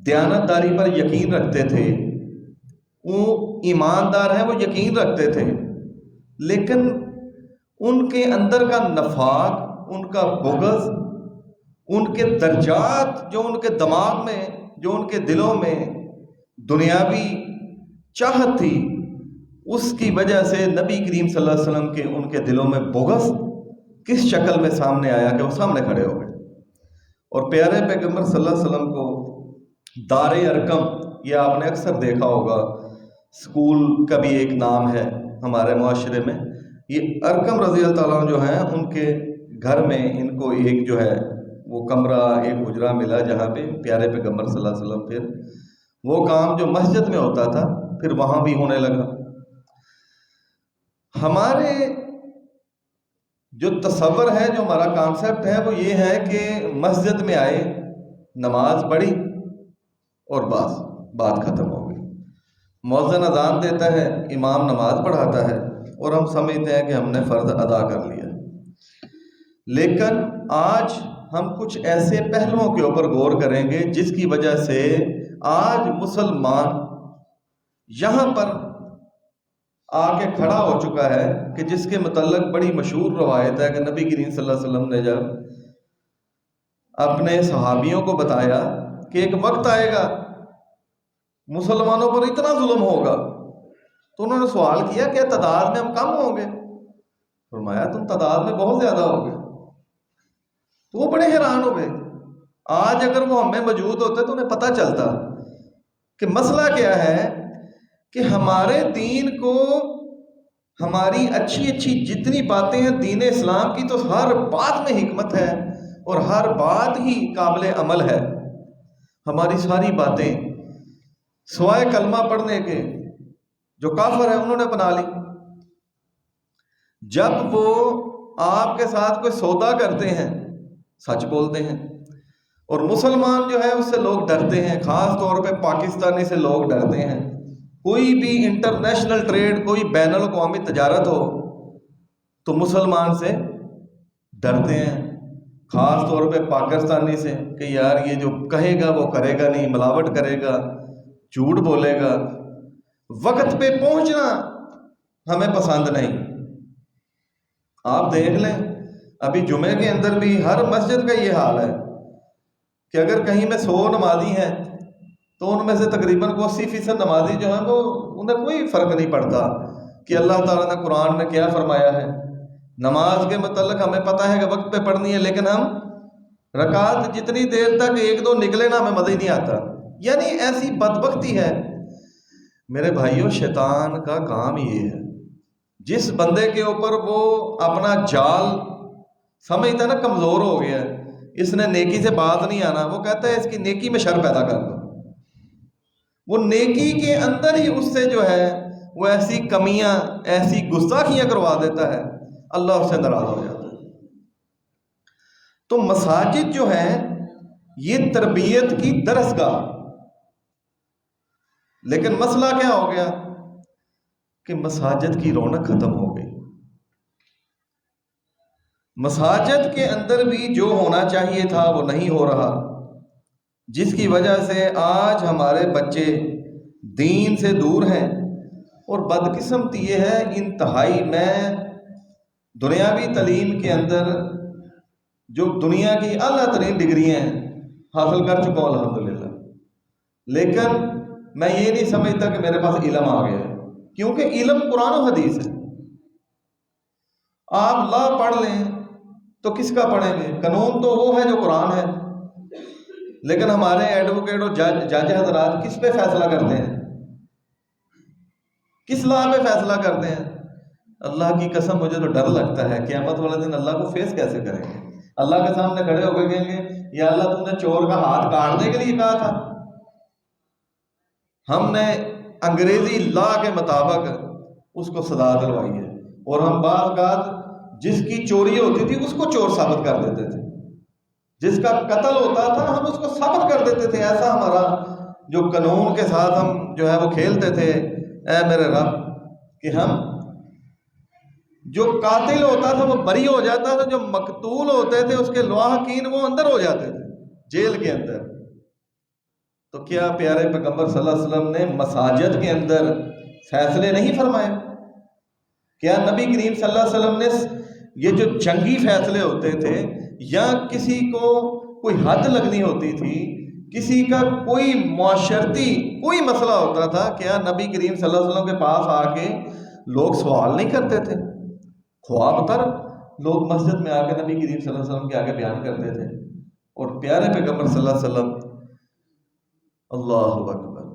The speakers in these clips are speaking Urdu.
دیانتداری پر یقین رکھتے تھے، وہ ایماندار ہیں، وہ یقین رکھتے تھے، لیکن ان کے اندر کا نفاق، ان کا بغض، ان کے درجات جو ان کے دماغ میں، جو ان کے دلوں میں دنیاوی چاہت تھی، اس کی وجہ سے نبی کریم صلی اللہ علیہ وسلم کے ان کے دلوں میں بغض کس شکل میں سامنے آیا کہ وہ سامنے کھڑے ہو گئے، اور پیارے پیغمبر صلی اللہ علیہ وسلم کو دار ارقم، یہ آپ نے اکثر دیکھا ہوگا، اسکول کا بھی ایک نام ہے ہمارے معاشرے میں، یہ ارقم رضی اللہ تعالیٰ عنہ جو ہیں ان کے گھر میں ان کو ایک جو ہے وہ کمرہ، ایک حجرہ ملا جہاں پہ پیارے پیغمبر صلی اللہ علیہ وسلم، پھر وہ کام جو مسجد میں ہوتا تھا پھر وہاں بھی ہونے لگا۔ ہمارے جو تصور ہے، جو ہمارا کانسیپٹ ہے، وہ یہ ہے کہ مسجد میں آئے، نماز پڑھی اور بس بات ختم ہو گئی، مؤذن اذان دیتا ہے، امام نماز پڑھاتا ہے اور ہم سمجھتے ہیں کہ ہم نے فرض ادا کر لیا۔ لیکن آج ہم کچھ ایسے پہلوؤں کے اوپر غور کریں گے جس کی وجہ سے آج مسلمان یہاں پر آ کے کھڑا ہو چکا ہے کہ جس کے متعلق بڑی مشہور روایت ہے کہ نبی کریم صلی اللہ علیہ وسلم نے جب اپنے صحابیوں کو بتایا کہ ایک وقت آئے گا مسلمانوں پر اتنا ظلم ہوگا، تو انہوں نے سوال کیا کہ تعداد میں ہم کم ہوں گے؟ فرمایا تم تعداد میں بہت زیادہ ہوگے۔ تو وہ بڑے حیران ہو گئے۔ آج اگر وہ ہمیں موجود ہوتے تو انہیں پتہ چلتا کہ مسئلہ کیا ہے، کہ ہمارے دین کو، ہماری اچھی اچھی جتنی باتیں ہیں دین اسلام کی، تو ہر بات میں حکمت ہے اور ہر بات ہی قابل عمل ہے۔ ہماری ساری باتیں سوائے کلمہ پڑھنے کے جو کافر ہیں انہوں نے اپنا لی۔ جب وہ آپ کے ساتھ کوئی سودا کرتے ہیں سچ بولتے ہیں، اور مسلمان جو ہے اس سے لوگ ڈرتے ہیں، خاص طور پہ پاکستانی سے لوگ ڈرتے ہیں۔ کوئی بھی انٹرنیشنل ٹریڈ، کوئی بین الاقوامی تجارت ہو تو مسلمان سے ڈرتے ہیں، خاص طور پہ پاکستانی سے، کہ یار یہ جو کہے گا وہ کرے گا نہیں، ملاوٹ کرے گا، جھوٹ بولے گا، وقت پہ پہنچنا ہمیں پسند نہیں۔ آپ دیکھ لیں ابھی جمعے کے اندر بھی ہر مسجد کا یہ حال ہے کہ اگر کہیں میں 100 نمازی ہیں تو ان میں سے تقریباً 80% نمازی جو ہیں وہ انہیں کوئی فرق نہیں پڑتا کہ اللہ تعالیٰ نے قرآن میں کیا فرمایا ہے۔ نماز کے متعلق ہمیں پتہ ہے کہ وقت پہ پڑھنی ہے، لیکن ہم رکعت جتنی دیر تک 1-2 نکلے نا ہمیں مزہ ہی نہیں آتا۔ یعنی ایسی بدبختی ہے میرے بھائیوں۔ شیطان کا کام یہ ہے، جس بندے کے اوپر وہ اپنا جال سمجھتا ہے نا کمزور ہو گیا ہے، اس نے نیکی سے بات نہیں آنا، وہ کہتا ہے اس کی نیکی میں شر پیدا کر دو۔ وہ نیکی کے اندر ہی اس سے جو ہے وہ ایسی کمیاں، ایسی گستاخیاں کروا دیتا ہے، اللہ اس سے ناراض ہو جاتا ہے۔ تو مساجد جو ہیں یہ تربیت کی درسگاہ، لیکن مسئلہ کیا ہو گیا کہ مساجد کی رونق ختم ہو گئی۔ مساجد کے اندر بھی جو ہونا چاہیے تھا وہ نہیں ہو رہا، جس کی وجہ سے آج ہمارے بچے دین سے دور ہیں۔ اور بدقسمتی یہ ہے، انتہائی میں دنیاوی تعلیم کے اندر جو دنیا کی اعلیٰ ترین ڈگریاں ہیں حاصل کر چکا ہوں الحمدللہ، لیکن میں یہ نہیں سمجھتا کہ میرے پاس علم آ گیا ہے، کیونکہ علم قرآن و حدیث ہے۔ آپ لا پڑھ لیں تو کس کا پڑھیں گے؟ قانون تو وہ ہے جو قرآن ہے، لیکن ہمارے ایڈوکیٹ اور جج حضرات کس پہ فیصلہ کرتے ہیں؟ کس لا پہ فیصلہ کرتے ہیں؟ اللہ کی قسم مجھے تو ڈر لگتا ہے قیامت والے دن اللہ کو فیس کیسے کریں گے؟ اللہ کے سامنے کھڑے ہو کے کہیں گے یا اللہ تم نے چور کا ہاتھ کاٹنے کے لیے کہا تھا؟ ہم نے انگریزی لا کے مطابق اس کو سزا دلوائی ہے، اور ہم بعض اوقات جس کی چوری ہوتی تھی اس کو چور ثابت کر دیتے تھے، جس کا قتل ہوتا تھا ہم اس کو ثابت کر دیتے تھے۔ ایسا ہمارا جو قانون کے ساتھ ہم جو ہے وہ کھیلتے تھے، اے میرے رب، کہ ہم جو قاتل ہوتا تھا وہ بری ہو جاتا تھا، جو مقتول ہوتے تھے اس کے لواحقین وہ اندر ہو جاتے تھے جیل کے اندر۔ تو کیا پیارے پیغمبر صلی اللہ علیہ وسلم نے مساجد کے اندر فیصلے نہیں فرمائے؟ کیا نبی کریم صلی اللہ علیہ وسلم نے یہ جو جنگی فیصلے ہوتے تھے یا کسی کو کوئی حد لگنی ہوتی تھی، کسی کا کوئی معاشرتی کوئی مسئلہ ہوتا تھا، کیا نبی کریم صلی اللہ علیہ وسلم کے پاس آ کے لوگ سوال نہیں کرتے تھے؟ خواب تر لوگ مسجد میں آ کے نبی کریم صلی اللہ علیہ وسلم کے آگے بیان کرتے تھے، اور پیارے پیغمبر صلی اللہ علیہ وسلم، اللہ اکبر،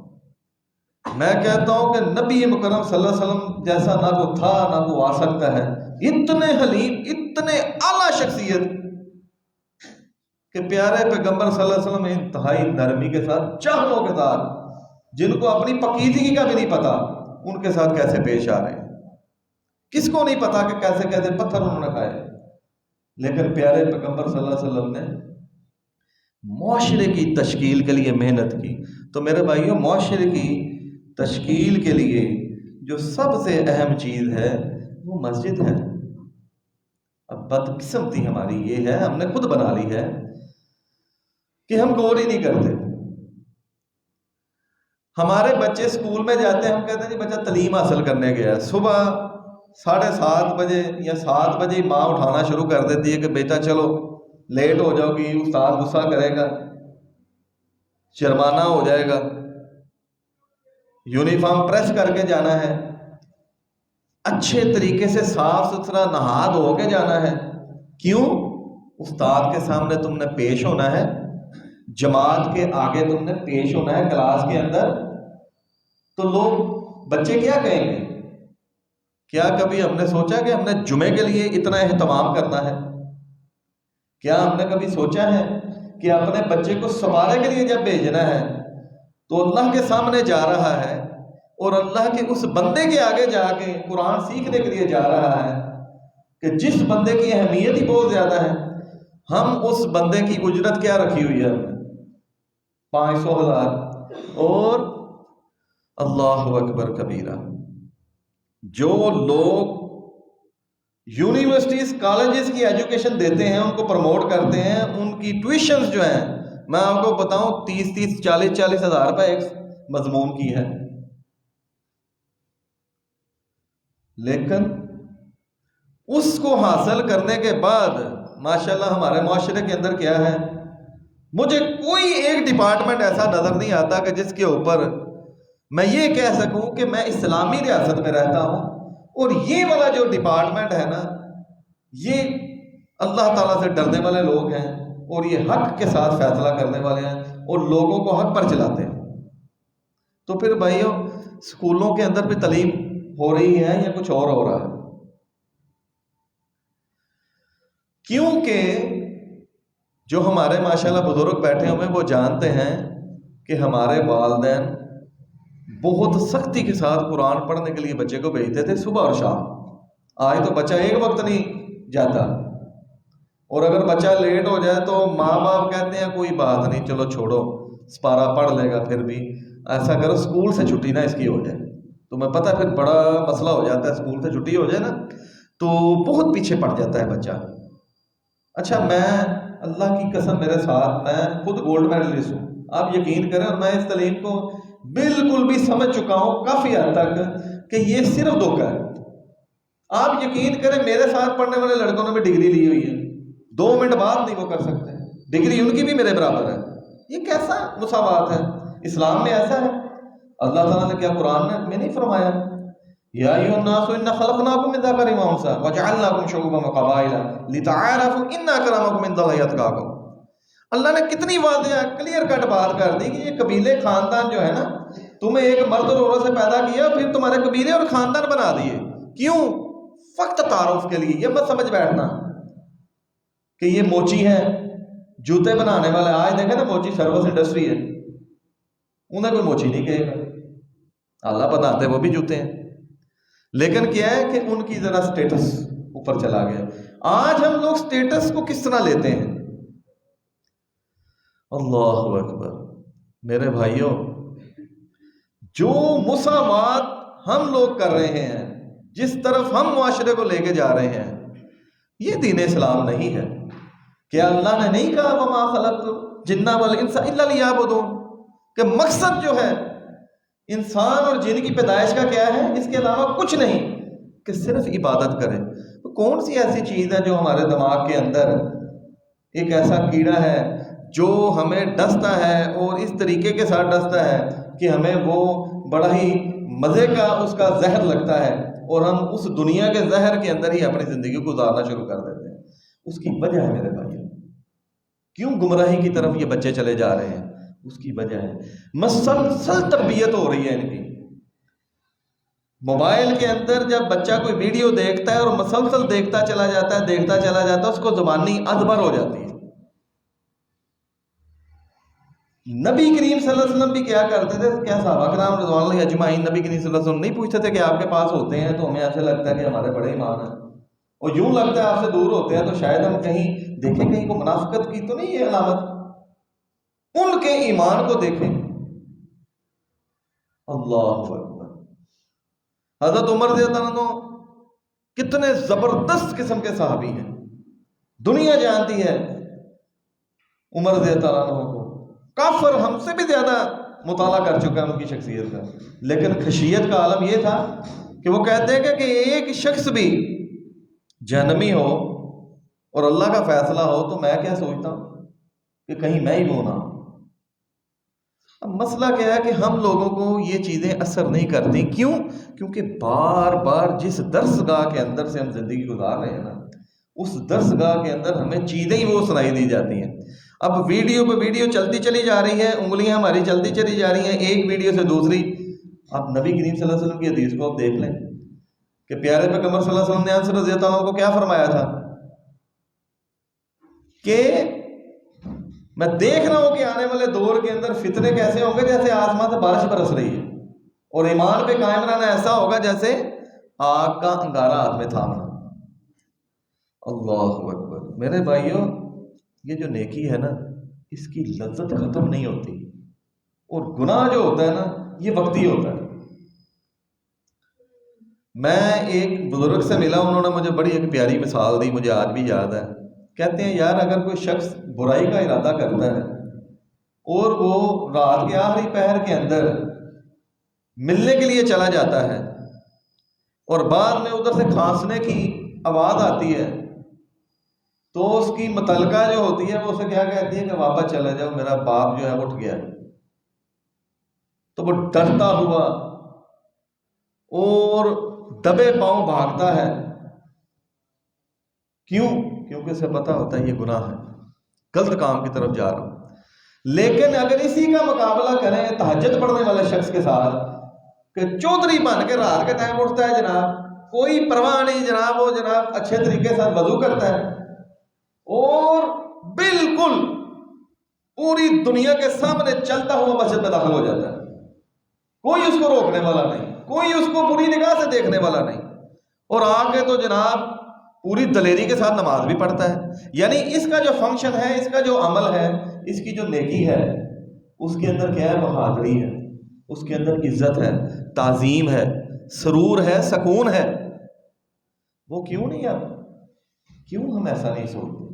میں کہتا ہوں کہ نبی مکرم صلی اللہ علیہ وسلم جیسا نہ کو تھا نہ کو آ سکتا ہے، اتنے حلیم، اتنے اعلیٰ شخصیت کہ پیارے پیغمبر صلی اللہ علیہ وسلم انتہائی نرمی کے ساتھ، چاہنوں کے ساتھ، جن کو اپنی پاکیزگی کا بھی نہیں پتا ان کے ساتھ کیسے پیش آ رہے ہیں۔ کس کو نہیں پتا کہ کیسے کیسے پتھر انہوں نے کھائے، لیکن پیارے پیغمبر صلی اللہ علیہ وسلم نے معاشرے کی تشکیل کے لیے محنت کی۔ تو میرے بھائیوں، معاشرے کی تشکیل کے لیے جو سب سے اہم چیز ہے وہ مسجد ہے۔ اب بدقسمتی ہماری یہ ہے، ہم نے خود بنا لی ہے کہ ہم غور ہی نہیں کرتے۔ ہمارے بچے سکول میں جاتے ہیں، ہم کہتے ہیں جی بچہ تعلیم حاصل کرنے گیا ہے، صبح 7:30 بجے یا 7 بجے ماں اٹھانا شروع کر دیتی ہے کہ بیٹا چلو لیٹ ہو جاؤ گی، استاد غصہ کرے گا، شرمانہ ہو جائے گا، یونیفارم پریس کر کے جانا ہے، اچھے طریقے سے صاف ستھرا نہا دھو کے جانا ہے۔ کیوں؟ استاد کے سامنے تم نے پیش ہونا ہے، جماعت کے آگے تم نے پیش ہونا ہے کلاس کے اندر، تو لوگ بچے کیا کہیں گے؟ کیا کبھی ہم نے سوچا کہ ہم نے جمعے کے لیے اتنا اہتمام کرنا ہے؟ کیا ہم نے کبھی سوچا ہے کہ اپنے بچے کو سوارے کے لیے جب بھیجنا ہے تو اللہ کے سامنے جا رہا ہے اور اللہ کے اس بندے کے آگے جا کے قرآن سیکھنے کے لیے جا رہا ہے کہ جس بندے کی اہمیت ہی بہت زیادہ ہے، ہم اس بندے کی اجرت کیا رکھی ہوئی ہے؟ 500,000۔ اور اللہ اکبر کبیرہ، جو لوگ یونیورسٹیز کالجز کی ایجوکیشن دیتے ہیں، ان کو پروموٹ کرتے ہیں، ان کی ٹیوشنز جو ہیں، میں آپ کو بتاؤں 30 40 ہزار روپے ایک مضمون کی ہے، لیکن اس کو حاصل کرنے کے بعد ماشاءاللہ ہمارے معاشرے کے اندر کیا ہے؟ مجھے کوئی ایک ڈپارٹمنٹ ایسا نظر نہیں آتا کہ جس کے اوپر میں یہ کہہ سکوں کہ میں اسلامی ریاست میں رہتا ہوں اور یہ والا جو ڈپارٹمنٹ ہے نا، یہ اللہ تعالیٰ سے ڈرنے والے لوگ ہیں اور یہ حق کے ساتھ فیصلہ کرنے والے ہیں اور لوگوں کو حق پر چلاتے ہیں۔ تو پھر بھائیوں، سکولوں کے اندر بھی تعلیم ہو رہی ہے یا کچھ اور ہو رہا ہے؟ کیونکہ جو ہمارے ماشاءاللہ بزرگ بیٹھے ہوئے وہ جانتے ہیں کہ ہمارے والدین بہت سختی کے ساتھ قرآن پڑھنے کے لیے بچے کو بھیجتے تھے صبح اور شام۔ آج تو بچہ ایک وقت نہیں جاتا، اور اگر بچہ لیٹ ہو جائے تو ماں باپ کہتے ہیں کوئی بات نہیں، چلو چھوڑو، سپارہ پڑھ لے گا، پھر بھی ایسا کرو اسکول سے چھٹی نہ اس کی ہو جائے۔ تمہیں پتہ پھر بڑا مسئلہ ہو جاتا ہے، اسکول سے چھٹی ہو جائے نا تو بہت پیچھے پڑ جاتا ہے بچہ۔ اچھا، میں اللہ کی قسم میرے ساتھ، میں خود گولڈ میڈلسٹ ہوں، آپ یقین کریں، اور میں اس تعلیم کو بالکل بھی سمجھ چکا ہوں کافی حد تک کہ یہ صرف دھوکہ ہے۔ آپ یقین کریں، میرے ساتھ پڑھنے والے لڑکوں نے بھی ڈگری لی ہوئی ہے، 2 منٹ بعد نہیں وہ کر سکتے، ڈگری ان کی بھی میرے برابر ہے۔ یہ کیسا مساوات ہے؟ اسلام میں ایسا ہے؟ اللہ تعالیٰ نے کیا قرآن میں نہیں فرمایا یا ایھا الناس انا خلقناکم من ذکر و انثی وجعلناکم شعوبا وقبائل لتعارفوا ان اکرمکم عند اللہ اتقاکم؟ اللہ نے کتنی واضح کلیئر کٹ بات کر دی کہ یہ قبیلے خاندان جو ہے نا، تمہیں ایک مرد اور عورت سے پیدا کیا، پھر تمہارے قبیلے اور خاندان بنا دیے۔ کیوں؟ فقط تعارف کے لیے۔ یہ مت سمجھ بیٹھنا کہ یہ موچی ہے، جوتے بنانے والے، آج دیکھیں نا موچی سروس انڈسٹری ہے، انہیں کوئی موچی نہیں کہے گا، اللہ بتاتے وہ بھی جوتے ہیں، لیکن کیا ہے کہ ان کی ذرا سٹیٹس اوپر چلا گیا۔ آج ہم لوگ سٹیٹس کو کس طرح لیتے ہیں؟ اللہ اکبر میرے بھائیوں، جو مساوات ہم لوگ کر رہے ہیں، جس طرف ہم معاشرے کو لے کے جا رہے ہیں، یہ دین اسلام نہیں ہے۔ کیا اللہ نے نہیں کہا وما خلقت الجن والانس الا لیعبدون، کہ مقصد جو ہے انسان اور جن کی پیدائش کا کیا ہے، اس کے علاوہ کچھ نہیں کہ صرف عبادت کرے. تو کون سی ایسی چیز ہے جو ہمارے دماغ کے اندر ایک ایسا کیڑا ہے جو ہمیں ڈستا ہے اور اس طریقے کے ساتھ ڈستا ہے کہ ہمیں وہ بڑا ہی مزے کا اس کا زہر لگتا ہے اور ہم اس دنیا کے زہر کے اندر ہی اپنی زندگی کو گزارنا شروع کر دیتے ہیں. اس کی وجہ ہے میرے بھائی، کیوں گمراہی کی طرف یہ بچے چلے جا رہے ہیں؟ اس کی وجہ ہے مسلسل تربیت ہو رہی ہے ان کی. موبائل کے اندر جب بچہ کوئی ویڈیو دیکھتا ہے اور مسلسل دیکھتا چلا جاتا ہے اس کو زبانی ادبر ہو جاتی ہے. نبی کریم صلی اللہ علیہ وسلم بھی کیا کرتے تھے؟ کیا صحابہ کرام رضوان اللہ اجمعین نبی کریم صلی اللہ علیہ وسلم نہیں پوچھتے تھے کہ آپ کے پاس ہوتے ہیں تو ہمیں ایسے لگتا ہے کہ ہمارے بڑے ایمان ہیں، اور یوں لگتا ہے آپ سے دور ہوتے ہیں تو شاید ہم کہیں دیکھیں کہیں کو منافقت کی تو نہیں ہے علامت. ان کے ایمان کو دیکھیں. اللہ اکبر. حضرت عمر رضی اللہ عنہ کتنے زبردست قسم کے صحابی ہیں، دنیا جانتی ہے عمر رضی اللہ عنہ کو. کافر ہم سے بھی زیادہ مطالعہ کر چکا ہے ان کی شخصیت کا، لیکن خشیت کا عالم یہ تھا کہ وہ کہتے ہیں کہ ایک شخص بھی جہنمی ہو اور اللہ کا فیصلہ ہو تو میں کیا سوچتا ہوں کہ کہیں میں ہی وہ نہ ہوں. اب مسئلہ کیا ہے کہ ہم لوگوں کو یہ چیزیں اثر نہیں کرتی. کیوں؟ کیونکہ بار بار جس درس گاہ کے اندر سے ہم زندگی گزار رہے ہیں نا، اس درس گاہ کے اندر ہمیں چیزیں ہی وہ سنائی دی جاتی ہیں. اب ویڈیو پہ ویڈیو چلتی چلی جا رہی ہے، انگلیاں ہماری چلتی چلی جا رہی ہیں ایک ویڈیو سے دوسری. اب نبی کریم صلی اللہ علیہ وسلم کی حدیث کو آپ دیکھ لیں کہ پیارے پیغمبر صلی اللہ علیہ وسلم نے انس رضی اللہ عنہ کو کیا فرمایا تھا کہ میں دیکھ رہا ہوں کہ آنے والے دور کے اندر فتنے کیسے ہوں گے جیسے آسمان سے بارش برس رہی ہے، اور ایمان پہ قائم رہنا ایسا ہوگا جیسے آگ کا انگارہ ہاتھ میں تھامنا. اللہ اکبر. میرے بھائیوں، یہ جو نیکی ہے نا اس کی لذت ختم نہیں ہوتی، اور گناہ جو ہوتا ہے نا یہ وقتی ہوتا ہے. میں ایک بزرگ سے ملا، انہوں نے مجھے بڑی ایک پیاری مثال دی، مجھے آج بھی یاد ہے. کہتے ہیں یار اگر کوئی شخص برائی کا ارادہ کرتا ہے اور وہ رات کے آخری پہر کے اندر ملنے کے لیے چلا جاتا ہے اور بعد میں ادھر سے کھانسنے کی آواز آتی ہے تو اس کی متعلقہ جو ہوتی ہے وہ اسے کیا کہتی ہے کہ واپس چلے جاؤ، میرا باپ جو ہے اٹھ گیا. تو وہ ڈرتا ہوا اور دبے پاؤں بھاگتا ہے. کیوں؟ کیونکہ اسے پتا ہوتا ہے یہ گناہ ہے، غلط کام کی طرف جا رہا ہوں. لیکن اگر اسی کا مقابلہ کریں تہجد پڑھنے والے شخص کے ساتھ کہ چودھری بن کے رات کے ٹائم اٹھتا ہے جناب، کوئی پرواہ نہیں جناب، وہ جناب اچھے طریقے سے وضو کرتا ہے اور بالکل پوری دنیا کے سامنے چلتا ہوا مسجد میں داخل ہو جاتا ہے، کوئی اس کو روکنے والا نہیں، کوئی اس کو بری نگاہ سے دیکھنے والا نہیں، اور آگے تو جناب پوری دلیری کے ساتھ نماز بھی پڑھتا ہے. یعنی اس کا جو فنکشن ہے، اس کا جو عمل ہے، اس کی جو نیکی ہے، اس کے اندر کیا ہے؟ بہادری ہے، اس کے اندر عزت ہے، تعظیم ہے، سرور ہے، سکون ہے. وہ کیوں نہیں؟ اب کیوں ہم ایسا نہیں سوچتے؟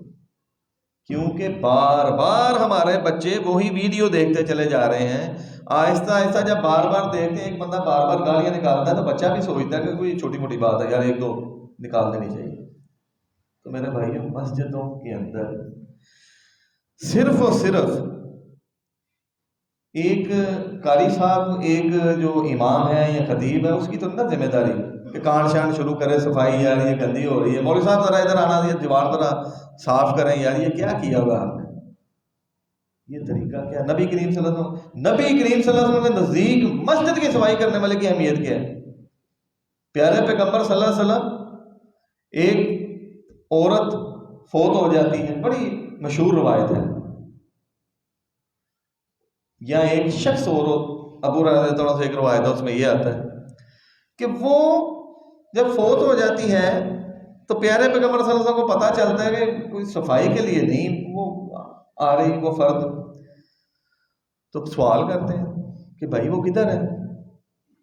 کیونکہ بار بار ہمارے بچے وہی ویڈیو دیکھتے چلے جا رہے ہیں. آہستہ آہستہ جب بار بار دیکھتے ہیں، ایک بندہ بار بار گالیاں نکالتا ہے تو بچہ بھی سوچتا ہے کہ کوئی چھوٹی موٹی بات ہے یار، ایک دو نکال دینی چاہیے. تو میرے بھائیوں، مسجدوں کے اندر صرف اور صرف ایک قاری صاحب، ایک جو امام ہے یا خطیب ہے، اس کی تو نہ ذمہ داری کہ کان شان شروع کرے، صفائی یار یہ گندی ہو رہی ہے، مولوی صاحب ذرا ادھر آنا، یہ دیوار ذرا صاف کریں یار، یہ کیا کیا ہوا آپ نے؟ یہ طریقہ کیا؟ نبی کریم صلی اللہ علیہ وسلم کے نزدیک مسجد کی صفائی کرنے والے کی اہمیت کیا ہے؟ پیارے پیغمبر صلی اللہ علیہ وسلم، ایک عورت فوت ہو جاتی ہے، بڑی مشہور روایت ہے، یا ایک شخص اور ابو ہریرہ سے ایک روایت ہے، اس میں یہ آتا ہے کہ وہ جب فوت ہو جاتی ہے تو پیارے پیغمبر صلی اللہ علیہ وسلم کو پتہ چلتا ہے کہ کوئی صفائی کے لیے نہیں وہ آ رہی، وہ فرد. تو سوال کرتے ہیں کہ بھائی وہ کدھر ہے،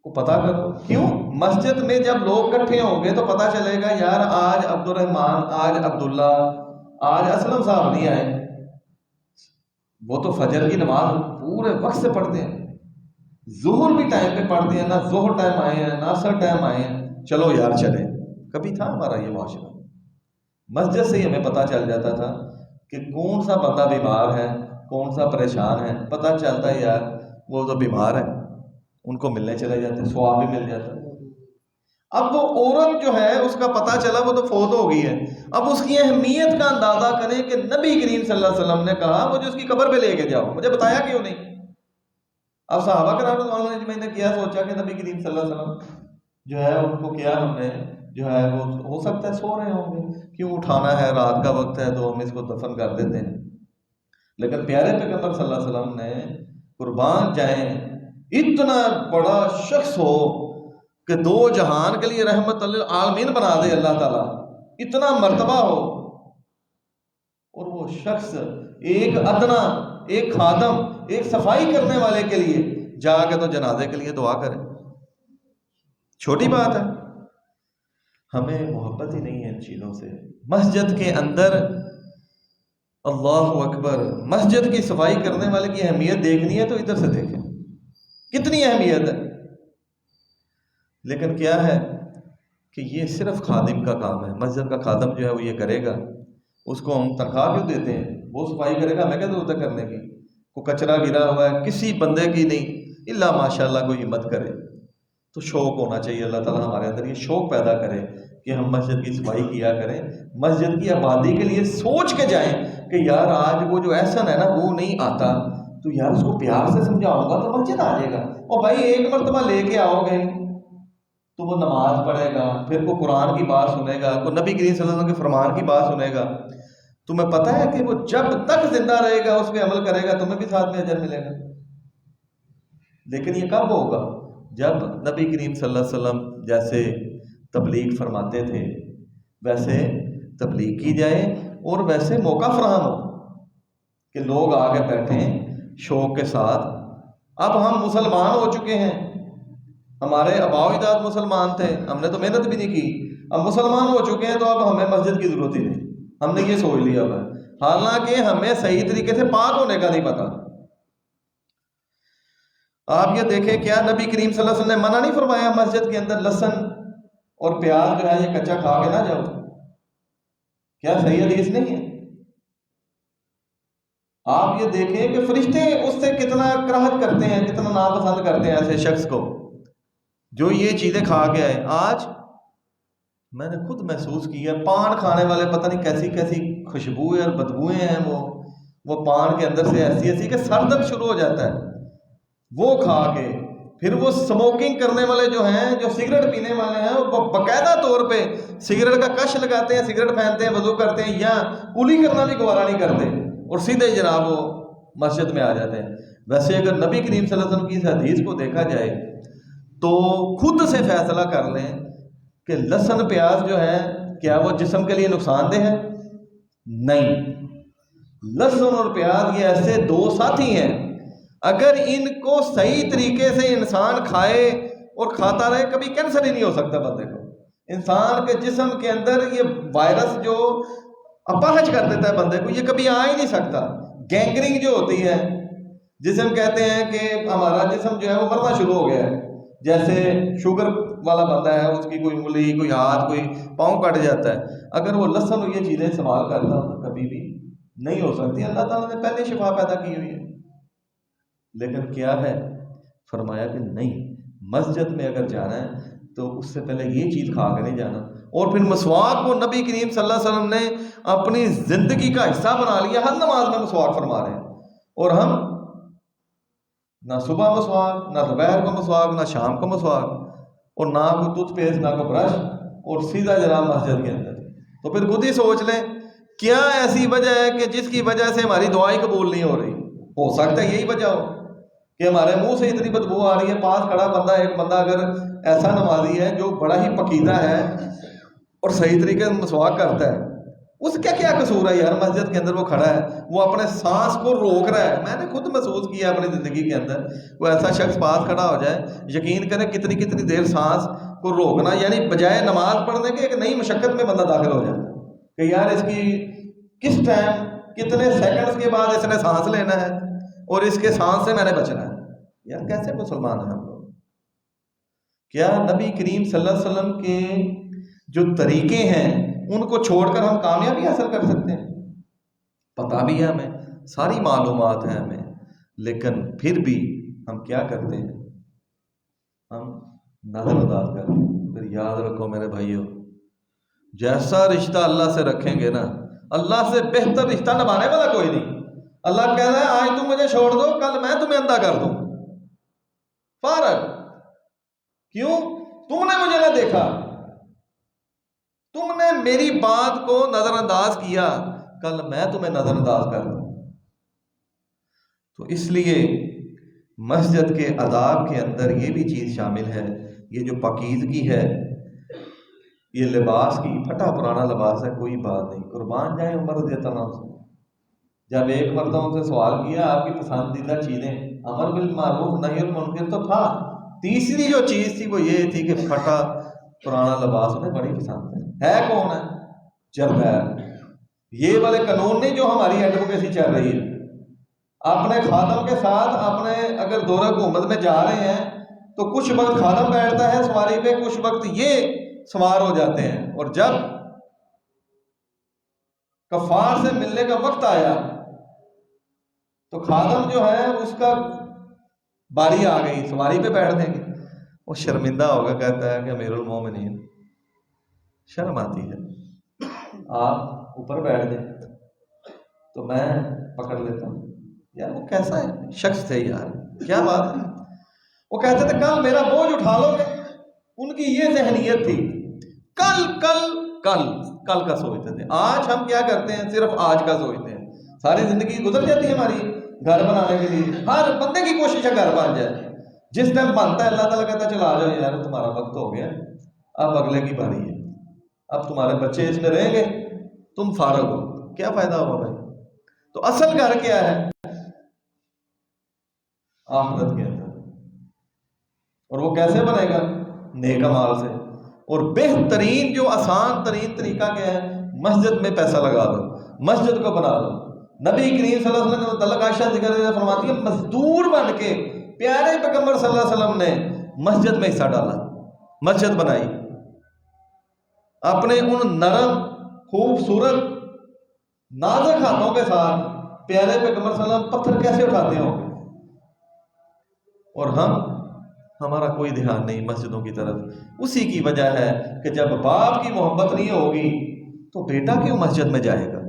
کو پتہ کرو. کیوں؟ مسجد میں جب لوگ اکٹھے ہوں گے تو پتہ چلے گا یار آج عبد الرحمان، آج عبداللہ، آج اسلم صاحب نہیں آئے. وہ تو فجر کی نماز پورے وقت سے پڑھتے ہیں، ظہر بھی ٹائم پہ پڑھتے ہیں، نہ ظہر ٹائم آئے ہیں نہ عصر ٹائم آئے ہیں، چلو یار چلے. کبھی تھا ہمارا یہ معاشرہ؟ مسجد سے ہی ہمیں پتہ چل جاتا تھا کہ کون سا بندہ بیمار ہے، کون سا پریشان ہے، پتہ چلتا ہے یار وہ تو بیمار ہے، ان کو ملنے چلے جاتے، ثواب بھی مل جاتا ہے. اب وہ عورت جو ہے اس کا پتہ چلا وہ تو فوت ہو گئی ہے، اب اس کی اہمیت کا اندازہ کریں کہ نبی کریم صلی اللہ علیہ وسلم نے کہا مجھے اس کی قبر پہ لے کے جاؤ، مجھے بتایا کیوں نہیں؟ اب صحابہ کرام رضوان اللہ علیہم نے کیا سوچا کہ نبی کریم صلی اللہ علیہ وسلم جو ہے ان کو کیا ہم نے جو ہے وہ ہو سکتا ہے سو رہے ہوں گے، کیوں اٹھانا ہے، رات کا وقت ہے تو ہم اس کو دفن کر دیتے ہیں. لیکن پیارے پیغمبر صلی اللہ علیہ وسلم نے قربان جائیں اتنا بڑا شخص ہو کہ دو جہان کے لیے رحمت للعالمین بنا دے اللہ تعالیٰ، اتنا مرتبہ ہو، اور وہ شخص ایک ادنا، ایک خادم، ایک صفائی کرنے والے کے لیے جا کے تو جنازے کے لیے دعا کرے، چھوٹی بات ہے؟ ہمیں محبت ہی نہیں ہے ان چیزوں سے. مسجد کے اندر اللہ اکبر، مسجد کی صفائی کرنے والے کی اہمیت دیکھنی ہے تو ادھر سے دیکھیں کتنی اہمیت ہے. لیکن کیا ہے کہ یہ صرف خادم کا کام ہے، مسجد کا خادم جو ہے وہ یہ کرے گا، اس کو ہم تنخواہ کیوں دیتے ہیں؟ وہ صفائی کرے گا، ہمیں کیا ضرورت ہے کرنے کی؟ کوئی کچرا گرا ہوا ہے کسی بندے کی نہیں، الا ماشاء اللہ کوئی ہمت کرے تو شوق ہونا چاہیے. اللہ تعالیٰ ہمارے اندر یہ شوق پیدا کرے کہ ہم مسجد کی صفائی کیا کریں، مسجد کی آبادی کے لیے سوچ کے جائیں کہ یار آج وہ جو احسن ہے نا وہ نہیں آتا تو یار اس کو پیار سے سمجھاؤں گا تو مسجد آ جائے گا. اور بھائی ایک مرتبہ لے کے آؤ گے تو وہ نماز پڑھے گا، پھر وہ قرآن کی بات سنے گا، کوئی نبی کریم صلی اللہ علیہ وسلم کے فرمان کی بات سنے گا. تمہیں پتہ ہے کہ وہ جب تک زندہ رہے گا اس پہ عمل کرے گا، تمہیں بھی ساتھ میں اجر ملے گا. لیکن یہ کب ہوگا؟ جب نبی کریم صلی اللہ علیہ وسلم جیسے تبلیغ فرماتے تھے ویسے تبلیغ کی جائے اور ویسے موقع فراہم ہو کہ لوگ آگے بیٹھیں شوق کے ساتھ. اب ہم مسلمان ہو چکے ہیں، ہمارے آباء و اجداد مسلمان تھے، ہم نے تو محنت بھی نہیں کی، اب مسلمان ہو چکے ہیں تو اب ہمیں مسجد کی ضرورت ہی نہیں، ہم نے یہ سوچ لیا ہے، حالانکہ ہمیں صحیح طریقے سے پاک ہونے کا نہیں پتا. آپ یہ دیکھیں کیا نبی کریم صلی اللہ علیہ وسلم نے منع نہیں فرمایا مسجد کے اندر لہسن اور پیاز جو ہے یہ کچا کھا کے نہ جاؤ؟ کیا صحیح حدیث نہیں ہے؟ آپ یہ دیکھیں کہ فرشتے اس سے کتنا کراہت کرتے ہیں، کتنا ناپسند کرتے ہیں ایسے شخص کو جو یہ چیزیں کھا کے آئے. آج میں نے خود محسوس کیا پان کھانے والے پتہ نہیں کیسی کیسی خوشبوئیں اور بدبوئیں ہیں، وہ پان کے اندر سے ایسی ایسی کہ سر درد شروع ہو جاتا ہے وہ کھا کے. پھر وہ سموکنگ کرنے والے جو ہیں، جو سگریٹ پینے والے ہیں، وہ باقاعدہ طور پہ سگریٹ کا کش لگاتے ہیں، سگریٹ پہنتے ہیں، وضو کرتے ہیں، یا کلی کرنا بھی گوارا نہیں کرتے اور سیدھے جناب وہ مسجد میں آ جاتے ہیں. ویسے اگر نبی کریم صلی اللہ علیہ وسلم کی اس حدیث کو دیکھا جائے تو خود سے فیصلہ کر لیں کہ لہسن پیاز جو ہے کیا وہ جسم کے لیے نقصان دہ ہے؟ نہیں. لہسن اور پیاز یہ ایسے دو ساتھی ہیں، اگر ان کو صحیح طریقے سے انسان کھائے اور کھاتا رہے کبھی کینسر ہی نہیں ہو سکتا بندے کو. انسان کے جسم کے اندر یہ وائرس جو اپاہج کر دیتا ہے بندے کو یہ کبھی آ ہی نہیں سکتا. گینگرنگ جو ہوتی ہے، جسم کہتے ہیں کہ ہمارا جسم جو ہے وہ مرنا شروع ہو گیا ہے، جیسے شوگر والا بندہ ہے اس کی کوئی انگلی، کوئی ہاتھ، کوئی پاؤں کٹ جاتا ہے، اگر وہ لہسن اور یہ چیزیں استعمال کرتا تو کبھی بھی نہیں ہو سکتی. اللہ تعالیٰ نے پہلے شفا پیدا کی ہوئی ہے. لیکن کیا ہے؟ فرمایا کہ نہیں، مسجد میں اگر جانا ہے تو اس سے پہلے یہ چیز کھا کے نہیں جانا. اور پھر مسواک کو نبی کریم صلی اللہ علیہ وسلم نے اپنی زندگی کا حصہ بنا لیا، ہر نماز میں مسواک فرما رہے ہیں، اور ہم نہ صبح مسواک، نہ دوپہر کو مسواک، نہ شام کو مسواک، اور نہ کوئی ٹوتھ پیسٹ، نہ کوئی برش، اور سیدھا جناب مسجد کے اندر. تو پھر خود ہی سوچ لیں کیا ایسی وجہ ہے کہ جس کی وجہ سے ہماری دعائیں قبول نہیں ہو رہی؟ ہو سکتا ہے یہی وجہ ہو کہ ہمارے منہ سے اتنی بدبو آ رہی ہے. پاس کھڑا بندہ، ایک بندہ اگر ایسا نمازی ہے جو بڑا ہی پقیدہ ہے اور صحیح طریقے سے مسواک کرتا ہے، اس کا کیا قصور ہے یار؟ مسجد کے اندر وہ کھڑا ہے، وہ اپنے سانس کو روک رہا ہے. میں نے خود محسوس کیا اپنی زندگی کے اندر، وہ ایسا شخص پاس کھڑا ہو جائے، یقین کریں کتنی کتنی دیر سانس کو روکنا، یعنی بجائے نماز پڑھنے کے ایک نئی مشقت میں بندہ داخل ہو جاتا ہے کہ یار اس کی کس ٹائم کتنے سیکنڈز کے بعد اس نے سانس لینا ہے اور اس کے سانس سے میں نے بچنا ہے. یار کیسے مسلمان ہیں ہم لوگ؟ کیا نبی کریم صلی اللہ علیہ وسلم کے جو طریقے ہیں ان کو چھوڑ کر ہم کامیابی حاصل کر سکتے ہیں؟ پتہ بھی ہے ہمیں، ساری معلومات ہیں ہمیں، لیکن پھر بھی ہم کیا کرتے ہیں؟ ہم نظر انداز کرتے ہیں. پھر یاد رکھو میرے بھائیو، جیسا رشتہ اللہ سے رکھیں گے نا، اللہ سے بہتر رشتہ نبھانے والا کوئی نہیں. اللہ کہہ رہا ہے آج تم مجھے چھوڑ دو، کل میں تمہیں اندھا کر دوں. فارغ کیوں؟ تم نے مجھے نہ دیکھا، تم نے میری بات کو نظر انداز کیا، کل میں تمہیں نظر انداز کر دوں. تو اس لیے مسجد کے آداب کے اندر یہ بھی چیز شامل ہے، یہ جو پاکیزگی ہے، یہ لباس کی پھٹا پرانا لباس ہے کوئی بات نہیں. قربان جائیں عمر رضی اللہ عنہ سے، جب ایک مرتبہ ان سے سوال کیا آپ کی پسندیدہ چیزیں، امر بالمعروف نہی عن المنکر تو تھا، تیسری جو چیز تھی وہ یہ تھی کہ پھٹا پرانا لباس انہیں بڑی پسند ہے. کون ہے؟ جربیر. یہ والے قانون نہیں جو ہماری ایڈوکیسی چل رہی ہے. اپنے خادم کے ساتھ اپنے اگر دورہ حکومت میں جا رہے ہیں تو کچھ وقت خادم بیٹھتا ہے سواری پہ، کچھ وقت یہ سوار ہو جاتے ہیں، اور جب کفار سے ملنے کا وقت آیا تو خادم جو ہے اس کا باری آ گئی، سواری پہ بیٹھنے کی، وہ شرمندہ ہوگا، کہتا ہے کہ امیر المومنین شرم آتی ہے، آپ اوپر بیٹھ جائیں تو میں پکڑ لیتا ہوں. یار وہ کیسا ہے شخص تھے یار، کیا بات ہے. وہ کہتے تھے کل میرا بوجھ اٹھا لو گے، ان کی یہ ذہنیت تھی، کل کل کل کل کا سوچتے تھے. آج ہم کیا کرتے ہیں؟ صرف آج کا سوچتے ہیں. ساری زندگی گزر جاتی ہے ہماری گھر بنانے کے لیے، ہر بندے کی کوشش ہے گھر بن جائے. جس ٹائم بنتا ہے اللہ تعالیٰ کہتا ہے چلا آ جاؤ یار تمہارا وقت ہو گیا، اب اگلے کی باری ہے، اب تمہارے بچے اس میں رہیں گے، تم فارغ ہو. کیا فائدہ ہوا بھائی؟ تو اصل گھر کیا ہے؟ آخرت کے اندر. اور وہ کیسے بنے گا؟ نیک اعمال سے. اور بہترین جو آسان ترین طریقہ کیا ہے؟ مسجد میں پیسہ لگا دو، مسجد کو بنا دو. نبی کریم صلی اللہ علیہ وسلم نے متعلق عائشہ ذکر فرماتی ہے مزدور بن کے پیارے پیغمبر صلی اللہ علیہ وسلم نے مسجد میں حصہ ڈالا، مسجد بنائی. اپنے ان نرم خوبصورت نازک ہاتھوں کے ساتھ پیارے پیغمبر صلی اللہ علیہ وسلم پتھر کیسے اٹھاتے ہوں گے؟ اور ہمارا کوئی دھیان نہیں مسجدوں کی طرف. اسی کی وجہ ہے کہ جب باپ کی محبت نہیں ہوگی تو بیٹا کیوں مسجد میں جائے گا؟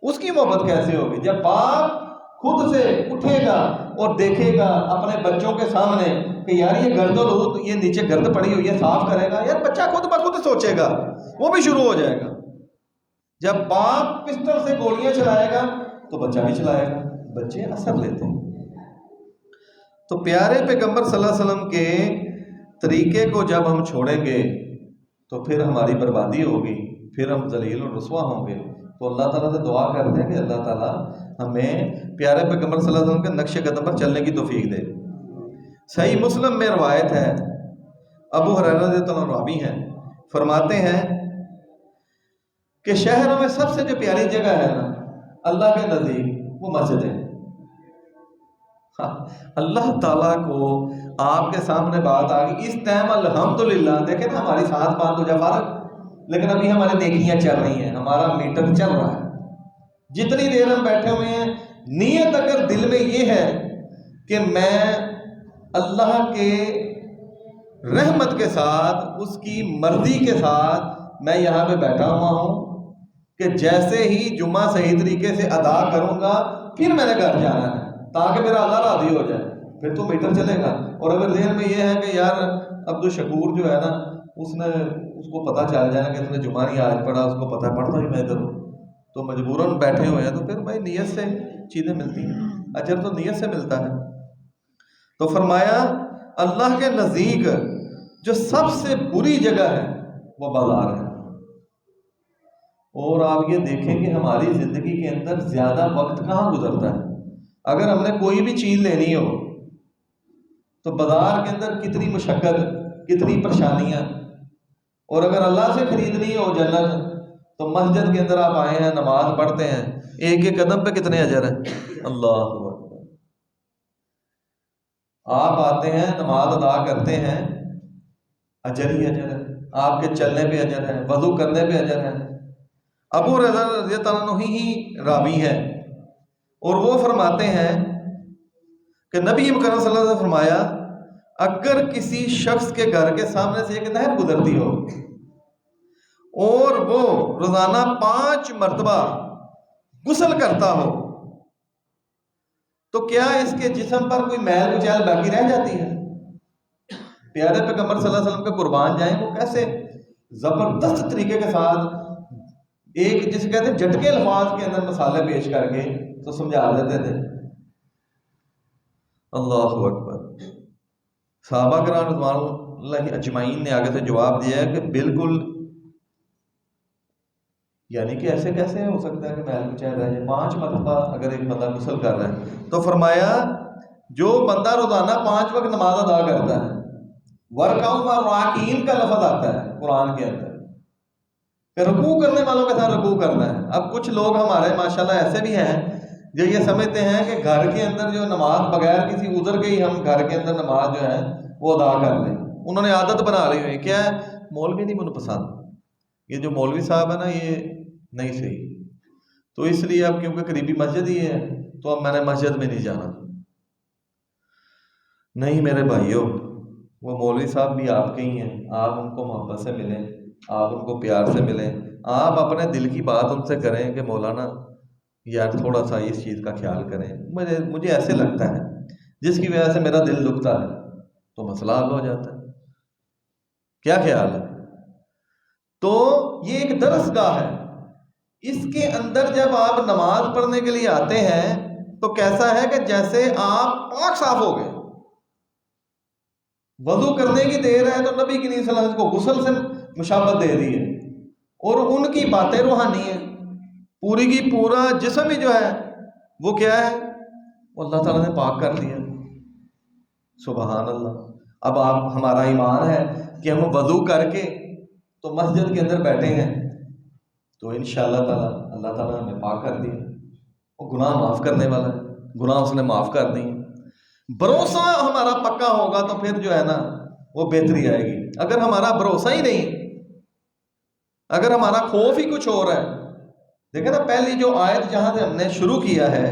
اس کی محبت کیسے ہوگی؟ جب باپ خود سے اٹھے گا اور دیکھے گا اپنے بچوں کے سامنے کہ یار یہ گرد و لوت یہ نیچے گرد پڑی ہوئی ہے صاف کرے گا، یار بچہ خود بخود سوچے گا، وہ بھی شروع ہو جائے گا. جب باپ پسٹل سے گولیاں چلائے گا تو بچہ بھی چلائے گا. بچے اثر لیتے ہیں. تو پیارے پیغمبر صلی اللہ علیہ وسلم کے طریقے کو جب ہم چھوڑیں گے تو پھر ہماری بربادی ہوگی، پھر ہم ذلیل و رسوا ہوں گے. تو اللہ تعالیٰ سے دعا کرتے ہیں کہ اللہ تعالیٰ ہمیں پیارے پیغمبر صلی اللہ علیہ وسلم کے نقش قدم پر چلنے کی توفیق دے. صحیح مسلم میں روایت ہے، ابو ہریرہ رضی اللہ عنہ راوی ہیں، فرماتے ہیں کہ شہروں میں سب سے جو پیاری جگہ ہے نا اللہ کے نزدیک وہ مسجد ہے. اللہ تعالیٰ کو آپ کے سامنے بات آ گئی اس ٹائم الحمدللہ. دیکھیں نا ہماری ساتھ بات ہو جائے فارغ، لیکن ابھی ہماری نیکیاں چل رہی ہیں، ہمارا میٹر چل رہا ہے. جتنی دیر ہم بیٹھے ہوئے ہیں، نیت اگر دل میں یہ ہے کہ میں اللہ کے رحمت کے ساتھ اس کی مرضی کے ساتھ میں یہاں پہ بیٹھا ہوا ہوں کہ جیسے ہی جمعہ صحیح طریقے سے ادا کروں گا پھر میں نے گھر جانا ہے تاکہ میرا اللہ راضی ہو جائے، پھر تو میٹر چلے گا. اور اگر ذہن میں یہ ہے کہ یار عبدالشکور جو ہے نا اس کو پتہ چل جائے نا کہ اس نے جمعہ نہیں آج پڑھا، اس کو پتہ ہے پڑھتا ہی میں ادھر ہوں، تو مجبوراً بیٹھے ہوئے ہیں، تو پھر بھائی نیت سے چیزیں ملتی ہیں، اجر تو نیت سے ملتا ہے. تو فرمایا اللہ کے نزدیک جو سب سے بری جگہ ہے وہ بازار ہے. اور آپ یہ دیکھیں کہ ہماری زندگی کے اندر زیادہ وقت کہاں گزرتا ہے. اگر ہم نے کوئی بھی چیز لینی ہو تو بازار کے اندر کتنی مشقت، کتنی پریشانیاں. اور اگر اللہ سے خریدنی ہو جنت تو مسجد کے اندر آپ آئے ہیں، نماز پڑھتے ہیں، ایک ایک قدم پہ کتنے اجر ہیں. اللہ اکبر. آپ آتے ہیں نماز ادا کرتے ہیں، اجر ہی اجر ہے، آپ کے چلنے پہ اجر ہے، وضو کرنے پہ اجر ہے۔ ابو ہریرہ رضی اللہ عنہ ہی راوی ہے، اور وہ فرماتے ہیں کہ نبی مکرم صلی اللہ علیہ وسلم نے فرمایا اگر کسی شخص کے گھر کے سامنے سے ایک نہر گزرتی ہو اور وہ روزانہ 5 مرتبہ غسل کرتا ہو تو کیا اس کے جسم پر کوئی میل کچیل باقی رہ جاتی ہے؟ پیارے پیغمبر صلی اللہ علیہ وسلم کے قربان جائیں، وہ کیسے زبردست طریقے کے ساتھ ایک جسے کہتے ہیں جھٹکے الفاظ کے اندر مسالے پیش کر کے تو سمجھا دیتے تھے۔ اللہ اکبر۔ صحابہ کرام رضوان اللہ اجمعین نے آگے سے جواب دیا ہے کہ بالکل، یعنی کہ ایسے کیسے ہو سکتا ہے کہ محل کچیل رہ جائے؟ 5 مرتبہ اگر ایک بندہ غسل کر رہا ہے تو فرمایا جو بندہ روزانہ 5 وقت نماز ادا کرتا ہے، ورکعوا مع الراکعین کا لفظ آتا ہے قرآن کے اندر کہ رکوع کرنے والوں کے ساتھ رکوع کرنا ہے۔ اب کچھ لوگ ہمارے ماشاءاللہ ایسے بھی ہیں جو یہ سمجھتے ہیں کہ گھر کے اندر جو نماز بغیر کسی عذر کے ہی ہم گھر کے اندر نماز جو ہے وہ ادا کر لیں، انہوں نے عادت بنا لی ہوئی کیا ہے، مولوی نہیں مجھے پسند، یہ جو مولوی صاحب ہے نا یہ نہیں صحیح، تو اس لیے اب کیونکہ قریبی مسجد ہی ہے تو اب میں نے مسجد میں نہیں جانا۔ نہیں میرے بھائیوں، وہ مولوی صاحب بھی آپ کے ہی ہیں، آپ ان کو محبت سے ملیں، آپ ان کو پیار سے ملیں، آپ اپنے دل کی بات ان سے کریں کہ مولانا یار تھوڑا سا اس چیز کا خیال کریں، مجھے ایسے لگتا ہے، جس کی وجہ سے میرا دل دکھتا ہے، تو مسئلہ حل ہو جاتا ہے۔ کیا خیال ہے؟ تو یہ ایک درس گاہ ہے، اس کے اندر جب آپ نماز پڑھنے کے لیے آتے ہیں تو کیسا ہے کہ جیسے آپ پاک صاف ہو گئے۔ وضو کرنے کی دیر ہے تو نبی کی صلی اللہ علیہ وسلم کو غسل سے مشابہت دے دی ہے، اور ان کی باتیں روحانی ہیں، پوری کی پورا جسم ہی جو ہے وہ کیا ہے، وہ اللہ تعالیٰ نے پاک کر دیا۔ سبحان اللہ۔ اب آپ ہمارا ایمان ہے کہ ہم وضو کر کے تو مسجد کے اندر بیٹھے ہیں تو انشاءاللہ تعالیٰ اللہ تعالیٰ نے ہمیں پاک کر دیا، وہ گناہ معاف کرنے والا ہے، گناہ اس نے معاف کر دی۔ بھروسہ ہمارا پکا ہوگا تو پھر جو ہے نا وہ بہتری آئے گی۔ اگر ہمارا بھروسہ ہی نہیں، اگر ہمارا خوف ہی کچھ اور ہے، دیکھیں نا پہلی جو آیت جہاں سے ہم نے شروع کیا ہے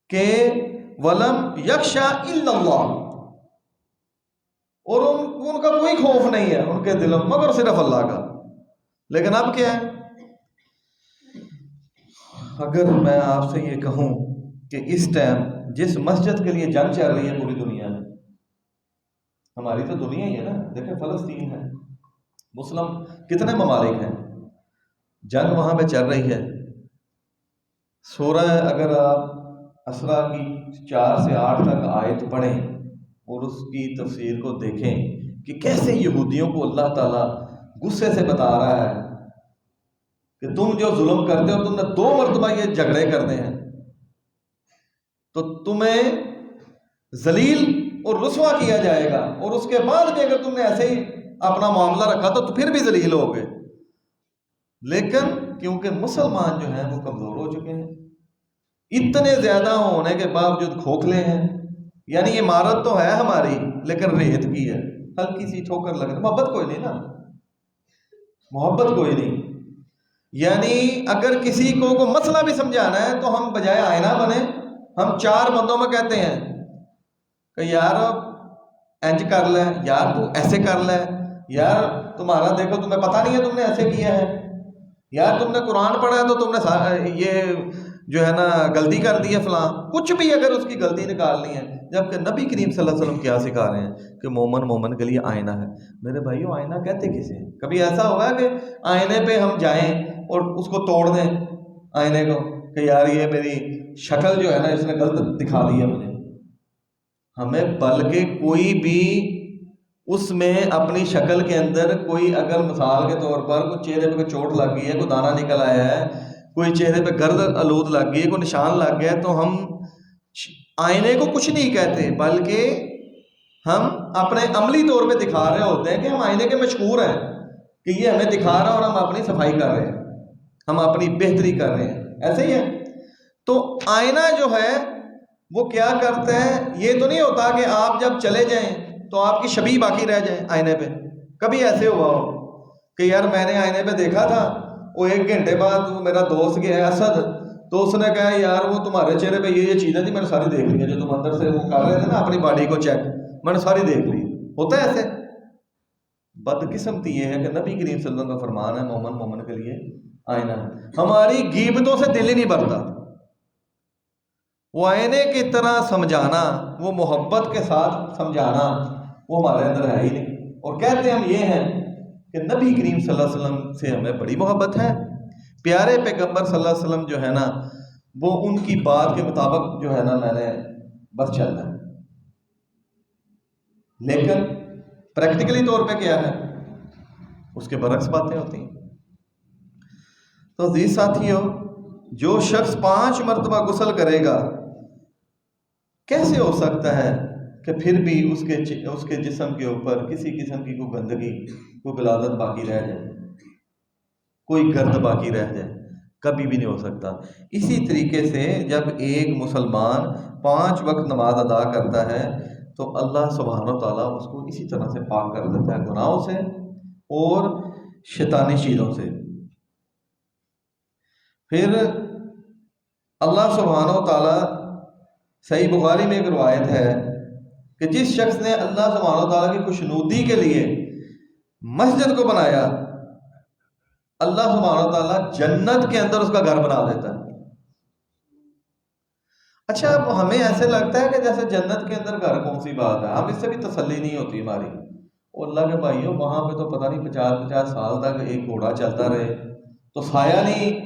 کہ وَلَمْ يَخْشَى إِلَّا اللَّهُ، اور ان کا کوئی خوف نہیں ہے ان کے دلوں مگر صرف اللہ کا۔ لیکن اب کیا ہے، اگر میں آپ سے یہ کہوں کہ اس ٹائم جس مسجد کے لیے جنگ چل رہی ہے پوری دنیا میں، ہماری تو دنیا ہی ہے نا، دیکھیں فلسطین ہے، مسلم کتنے ممالک ہیں، جنگ وہاں پہ چل رہی ہے۔ سورہ اگر آپ اسرا کی 4 سے 8 تک آیت پڑھیں اور اس کی تفسیر کو دیکھیں کہ کیسے یہودیوں کو اللہ تعالیٰ غصے سے بتا رہا ہے کہ تم جو ظلم کرتے ہو، تم نے 2 مرتبہ یہ جھگڑے کرنے ہیں تو تمہیں ذلیل اور رسوا کیا جائے گا، اور اس کے بعد بھی اگر تم نے ایسے ہی اپنا معاملہ رکھا تو پھر بھی ذلیل ہو گئے۔ لیکن کیونکہ مسلمان جو ہیں وہ کمزور ہو چکے ہیں، اتنے زیادہ ہونے کے باوجود کھوکھلے ہیں، یعنی عمارت تو ہے ہماری لیکن ریت کی ہے، ہلکی سی ٹھوکر لگ رہی، محبت کوئی نہیں نا، محبت کوئی نہیں۔ یعنی اگر کسی کو مسئلہ بھی سمجھانا ہے تو ہم بجائے آئینہ بنے، ہم 4 بندوں میں کہتے ہیں کہ یار انج کر لے، یار تو ایسے کر لے، یار تمہارا دیکھو تمہیں پتہ نہیں ہے تم نے ایسے کیا ہے، یار تم نے قرآن پڑھا ہے تو تم نے یہ جو ہے نا غلطی کر دی ہے فلاں، کچھ بھی اگر اس کی غلطی نکالنی ہے۔ جبکہ نبی کریم صلی اللہ علیہ وسلم کیا سکھا رہے ہیں کہ مومن کے لیے آئینہ ہے۔ میرے بھائیو آئینہ کہتے کسے ہیں؟ کبھی ایسا ہوگا کہ آئینے پہ ہم جائیں اور اس کو توڑ دیں آئینے کو کہ یار یہ میری شکل جو ہے نا اس نے غلط دکھا دی ہے مجھے؟ ہمیں بلکہ کوئی بھی اس میں اپنی شکل کے اندر کوئی اگر مثال کے طور پر کوئی چہرے پہ کوئی چوٹ لگ گئی ہے، کوئی دانہ نکل آیا ہے، کوئی چہرے پہ گرد آلود لگ گئی ہے، کوئی نشان لگ گیا ہے، تو ہم آئینے کو کچھ نہیں کہتے بلکہ ہم اپنے عملی طور پہ دکھا رہے ہوتے ہیں کہ ہم آئینے کے مشکور ہیں کہ یہ ہمیں دکھا رہا ہے اور ہم اپنی صفائی کر رہے ہیں، ہم اپنی بہتری کر رہے ہیں، ایسے ہی ہے۔ تو آئینہ جو ہے وہ کیا کرتے ہیں، یہ تو نہیں ہوتا کہ آپ جب چلے جائیں تو آپ کی شبیہ باقی رہ جائے آئینے پہ. کبھی ایسے ہوا ہو کہ یار میں نے آئینے پہ دیکھا تھا، وہ 1 گھنٹے بعد وہ میرا دوست گیا ہے اسد، تو اس نے کہا یار وہ تمہارے چہرے پہ یہ چیزیں تھی میں نے ساری دیکھ لی ہیں، جو تم اندر سے وہ کر رہے تھے نا اپنی باڈی کو چیک، میں نے ساری دیکھ لی. ہوتا ہے ایسے؟ بدقسمتی یہ ہے کہ نبی کریم صلی اللہ علیہ وسلم کا فرمان ہے مومن کے لیے آئینہ ہے. ہماری غیبتوں سے دل ہی نہیں بھرتا. وہ آئینے کی طرح سمجھانا، وہ محبت کے ساتھ سمجھانا وہ ہمارے اندر ہے ہی نہیں. اور کہتے ہم یہ ہیں کہ نبی کریم صلی اللہ علیہ وسلم سے ہمیں بڑی محبت ہے. پیارے پیغمبر صلی اللہ علیہ وسلم جو ہے نا، وہ ان کی بات کے مطابق جو ہے نا میں نے بس چلنا ہے. لیکن پریکٹیکلی طور پہ کیا ہے، اس کے برعکس باتیں ہوتی ہیں. تو عزیز ساتھیو، جو شخص 5 مرتبہ غسل کرے گا، کیسے ہو سکتا ہے کہ پھر بھی اس کے جسم کے اوپر کسی قسم کی کوئی گندگی، کوئی غلاظت باقی رہ جائے، کوئی گرد باقی رہ جائے؟ کبھی بھی نہیں ہو سکتا. اسی طریقے سے جب ایک مسلمان 5 وقت نماز ادا کرتا ہے تو اللہ سبحانہ و تعالیٰ اس کو اسی طرح سے پاک کر دیتا ہے گناہوں سے اور شیطانی چیزوں سے. پھر اللہ سبحانہ و تعالیٰ، صحیح بخاری میں ایک روایت ہے کہ جس شخص نے اللہ سبحانہ و تعالیٰ کی خوشنودی کے لیے مسجد کو بنایا، اللہ سبحانہ و تعالیٰ جنت کے اندر اس کا گھر بنا دیتا ہے. اچھا، اب ہمیں ایسے لگتا ہے کہ جیسے جنت کے اندر گھر کون سی بات ہے، ہم اس سے بھی تسلی نہیں ہوتی ہماری. اور اللہ کے بھائیوں، وہاں پہ تو پتہ نہیں 50 سال تک ایک گھوڑا چلتا رہے تو سایہ نہیں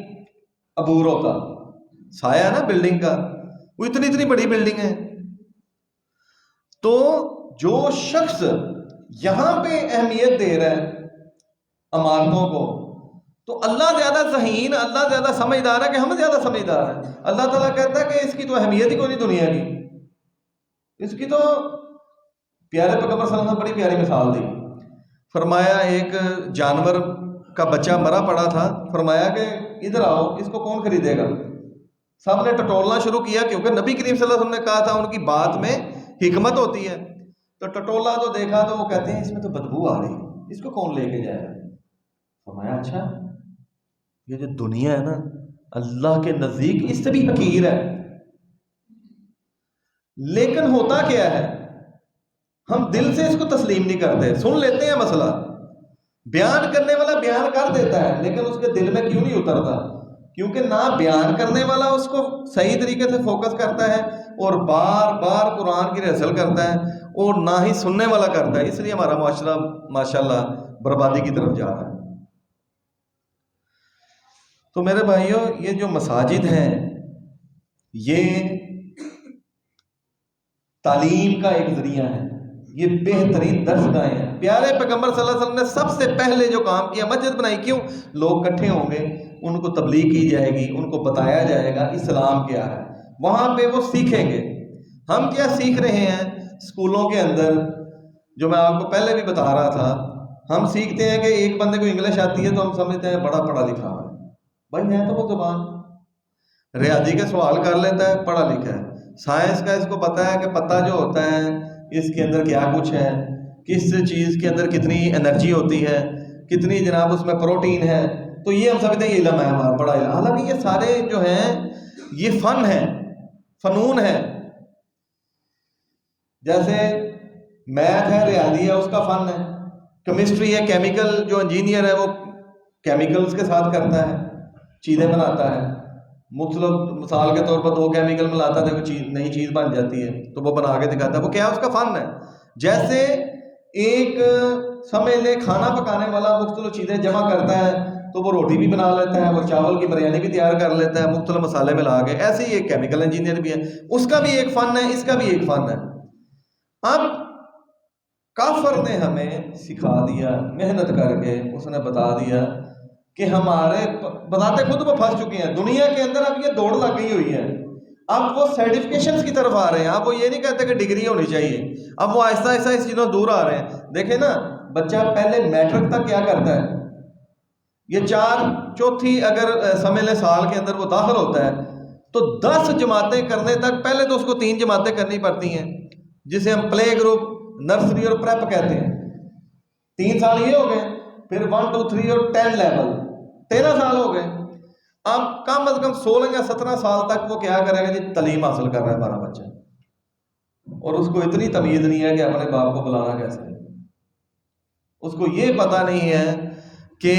عبور ہوتا. سایہ نا بلڈنگ کا، وہ اتنی بڑی بلڈنگ ہے. تو جو شخص یہاں پہ اہمیت دے رہا ہے عمارتوں کو، تو اللہ زیادہ ذہین، اللہ زیادہ سمجھدار ہے کہ ہم زیادہ سمجھدار ہیں. اللہ تعالیٰ کہتا ہے کہ اس کی تو اہمیت ہی کوئی نہیں دنیا کی. اس کی تو پیارے پیغمبر صلی اللہ علیہ وسلم نے بڑی پیاری مثال دی. فرمایا ایک جانور کا بچہ مرا پڑا تھا، فرمایا کہ ادھر آؤ، اس کو کون خریدے گا؟ سب نے ٹٹولنا شروع کیا، کیونکہ نبی کریم صلی اللہ علیہ وسلم نے کہا تھا ان کی بات میں حکمت ہوتی ہے. تو ٹٹولا تو دیکھا تو وہ کہتے ہیں اس میں تو بدبو آ رہی ہے، اس کو کون لے کے جائے گا؟ فرمایا اچھا، یہ جو دنیا ہے نا اللہ کے نزدیک اس سے بھی حقیر ہے. لیکن ہوتا کیا ہے، ہم دل سے اس کو تسلیم نہیں کرتے. سن لیتے ہیں مسئلہ، بیان کرنے والا بیان کر دیتا ہے، لیکن اس کے دل میں کیوں نہیں اترتا؟ کیونکہ نہ بیان کرنے والا اس کو صحیح طریقے سے فوکس کرتا ہے اور بار بار قرآن کی ریہرسل کرتا ہے، اور نہ ہی سننے والا کرتا ہے. اس لیے ہمارا معاشرہ ماشاءاللہ بربادی کی طرف جا رہا ہے. تو میرے بھائیوں، یہ جو مساجد ہیں یہ تعلیم کا ایک ذریعہ ہے، یہ بہترین درس گاہیں ہیں. پیارے پیغمبر صلی اللہ علیہ وسلم نے سب سے پہلے جو کام کیا، مسجد بنائی. کیوں؟ لوگ اکٹھے ہوں گے، ان کو تبلیغ کی جائے گی، ان کو بتایا جائے گا اسلام کیا ہے، وہاں پہ وہ سیکھیں گے. ہم کیا سیکھ رہے ہیں اسکولوں کے اندر؟ جو میں آپ کو پہلے بھی بتا رہا تھا، ہم سیکھتے ہیں کہ ایک بندے کو انگلش آتی ہے تو ہم سمجھتے ہیں بڑا پڑھا لکھا ہے. بھائی ہے تو وہ زبان، ریاضی کے سوال کر لیتا ہے، پڑھا لکھا ہے. سائنس کا اس کو پتہ ہے کہ پتہ جو ہوتا ہے اس کے اندر کیا کچھ ہے، کس چیز کے اندر کتنی انرجی ہوتی ہے، کتنی جناب اس میں پروٹین ہے. تو یہ ہم سمجھتے ہیں یہ علم ہے ہمارا، بڑا علم. حالانکہ یہ سارے جو ہیں یہ فن ہے، فنون ہے. جیسے میتھ ہے، ریاضی ہے، اس کا فن ہے. کیمسٹری ہے، کیمیکل جو انجینئر ہے وہ کیمیکلز کے ساتھ کرتا ہے، چیزیں بناتا ہے. مختلف مثال کے طور پر 2 کیمیکل ملاتا ہے، کوئی نئی چیز بن جاتی ہے تو وہ بنا کے دکھاتا ہے. وہ کیا؟ اس کا فن ہے. جیسے ایک سمجھ لے کھانا پکانے والا مختلف چیزیں جمع کرتا ہے تو وہ روٹی بھی بنا لیتا ہے، وہ چاول کی بریانی بھی تیار کر لیتا ہے مختلف مسالے ملا کے. ایسے ہی ایک کیمیکل انجینئر بھی ہے، اس کا بھی ایک فن ہے، اس کا بھی ایک فن ہے. اب کافر نے ہمیں سکھا دیا، محنت کر کے اس نے بتا دیا کہ ہمارے بتاتے خود وہ پھنس چکے ہیں دنیا کے اندر. اب یہ دوڑ لگ گئی ہوئی ہے، اب وہ سرٹیفکیشنز کی طرف آ رہے ہیں. اب وہ یہ نہیں کہتے کہ ڈگری ہونی چاہیے، اب وہ آہستہ آہستہ اس چیزوں دور آ رہے ہیں. دیکھیں نا، بچہ پہلے میٹرک تک کیا کرتا ہے، یہ 4/4 اگر سمجھ لیں سال کے اندر وہ داخل ہوتا ہے تو 10 جماعتیں کرنے تک پہلے تو اس کو 3 جماعتیں کرنی پڑتی ہیں، جسے ہم پلے گروپ، نرسری اور پریپ کہتے ہیں. 3 سال یہ ہو گئے، پھر 1 2 3 اور 10 لیول 13 سال ہو گئے. اب کم از کم 16 یا 17 سال تک وہ کیا کرے گا جی؟ تعلیم حاصل کر رہا ہے ہمارا بچہ، اور اس کو اتنی تمیز نہیں ہے کہ اپنے باپ کو بلانا کیسے ہے. اس کو یہ پتہ نہیں ہے کہ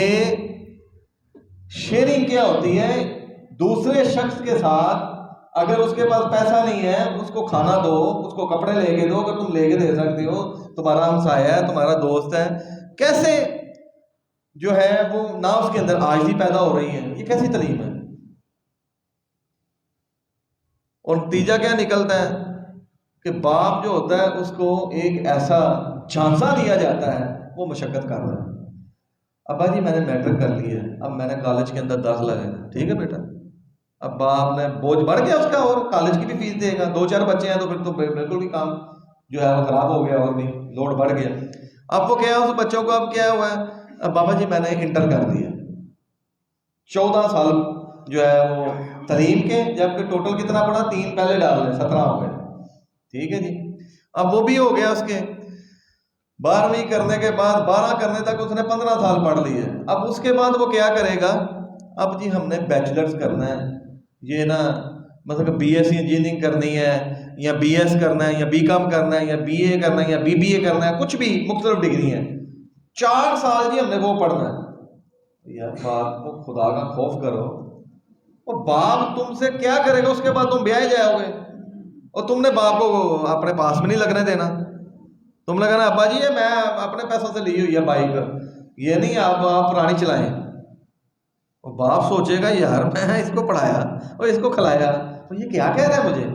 شیئرنگ کیا ہوتی ہے. دوسرے شخص کے ساتھ اگر اس کے پاس پیسہ نہیں ہے، اس کو کھانا دو، اس کو کپڑے لے کے دو. اگر تم لے کے دے سکتے ہو، تمہارا ہمسایہ ہے، تمہارا دوست ہے، کیسے جو ہے وہ نہ اس کے اندر عاجزی پیدا ہو رہی ہے؟ یہ کیسی تعلیم ہے؟ اور نتیجہ کیا نکلتا ہے کہ باپ جو ہوتا ہے اس کو ایک ایسا جھانسا دیا جاتا ہے، وہ مشقت کر رہا ہے. ابا جی میں نے میٹرک کر لی ہے، اب میں نے کالج کے اندر داخلہ لینا. ٹھیک ہے بیٹا. اب باپ نے بوجھ بڑھ گیا اس کا، اور کالج کی بھی فیس دے گا. 2 4 بچے ہیں تو پھر تو بالکل بھی کام جو ہے وہ خراب ہو گیا، اور بھی لوڈ بڑھ گیا. اب وہ کیا اس بچوں کو اب کیا ہوا ہے؟ اب بابا جی میں نے انٹر کر دیا. 14 سال جو ہے وہ تعلیم کے، جبکہ ٹوٹل کتنا پڑا؟ 3 پہلے ڈال لیں، 17 ہو گئے. ٹھیک ہے جی. اب وہ بھی ہو گیا اس کے 12ویں کرنے کے بعد 12 کرنے تک اس نے 15 سال پڑھ لی ہے. اب اس کے بعد وہ کیا کرے گا؟ اب جی ہم نے بیچلرز کرنا ہے، یہ نا مطلب بی ایس سی انجینئرنگ کرنی ہے، یا بی ایس کرنا ہے، یا بی کام کرنا ہے، یا بی اے کرنا ہے، یا بی بی اے کرنا ہے، کچھ بھی مختلف ڈگری ہیں. 4 سال جی ہم نے وہ پڑھنا ہے. یار باپ کو خدا کا خوف کرو. اور باپ تم سے کیا کرے گا؟ اس کے بعد تم بیاہ جاؤ گے، اور تم نے باپ کو اپنے پاس میں نہیں لگنے دینا. تم نے کہنا ابا جی یہ میں اپنے پیسوں سے لی ہوئی ہے بائک، یہ نہیں آپ پرانی چلائیں. اور باپ سوچے گا یار میں اس کو پڑھایا اور اس کو کھلایا، تو یہ کیا کہہ رہا ہے مجھے؟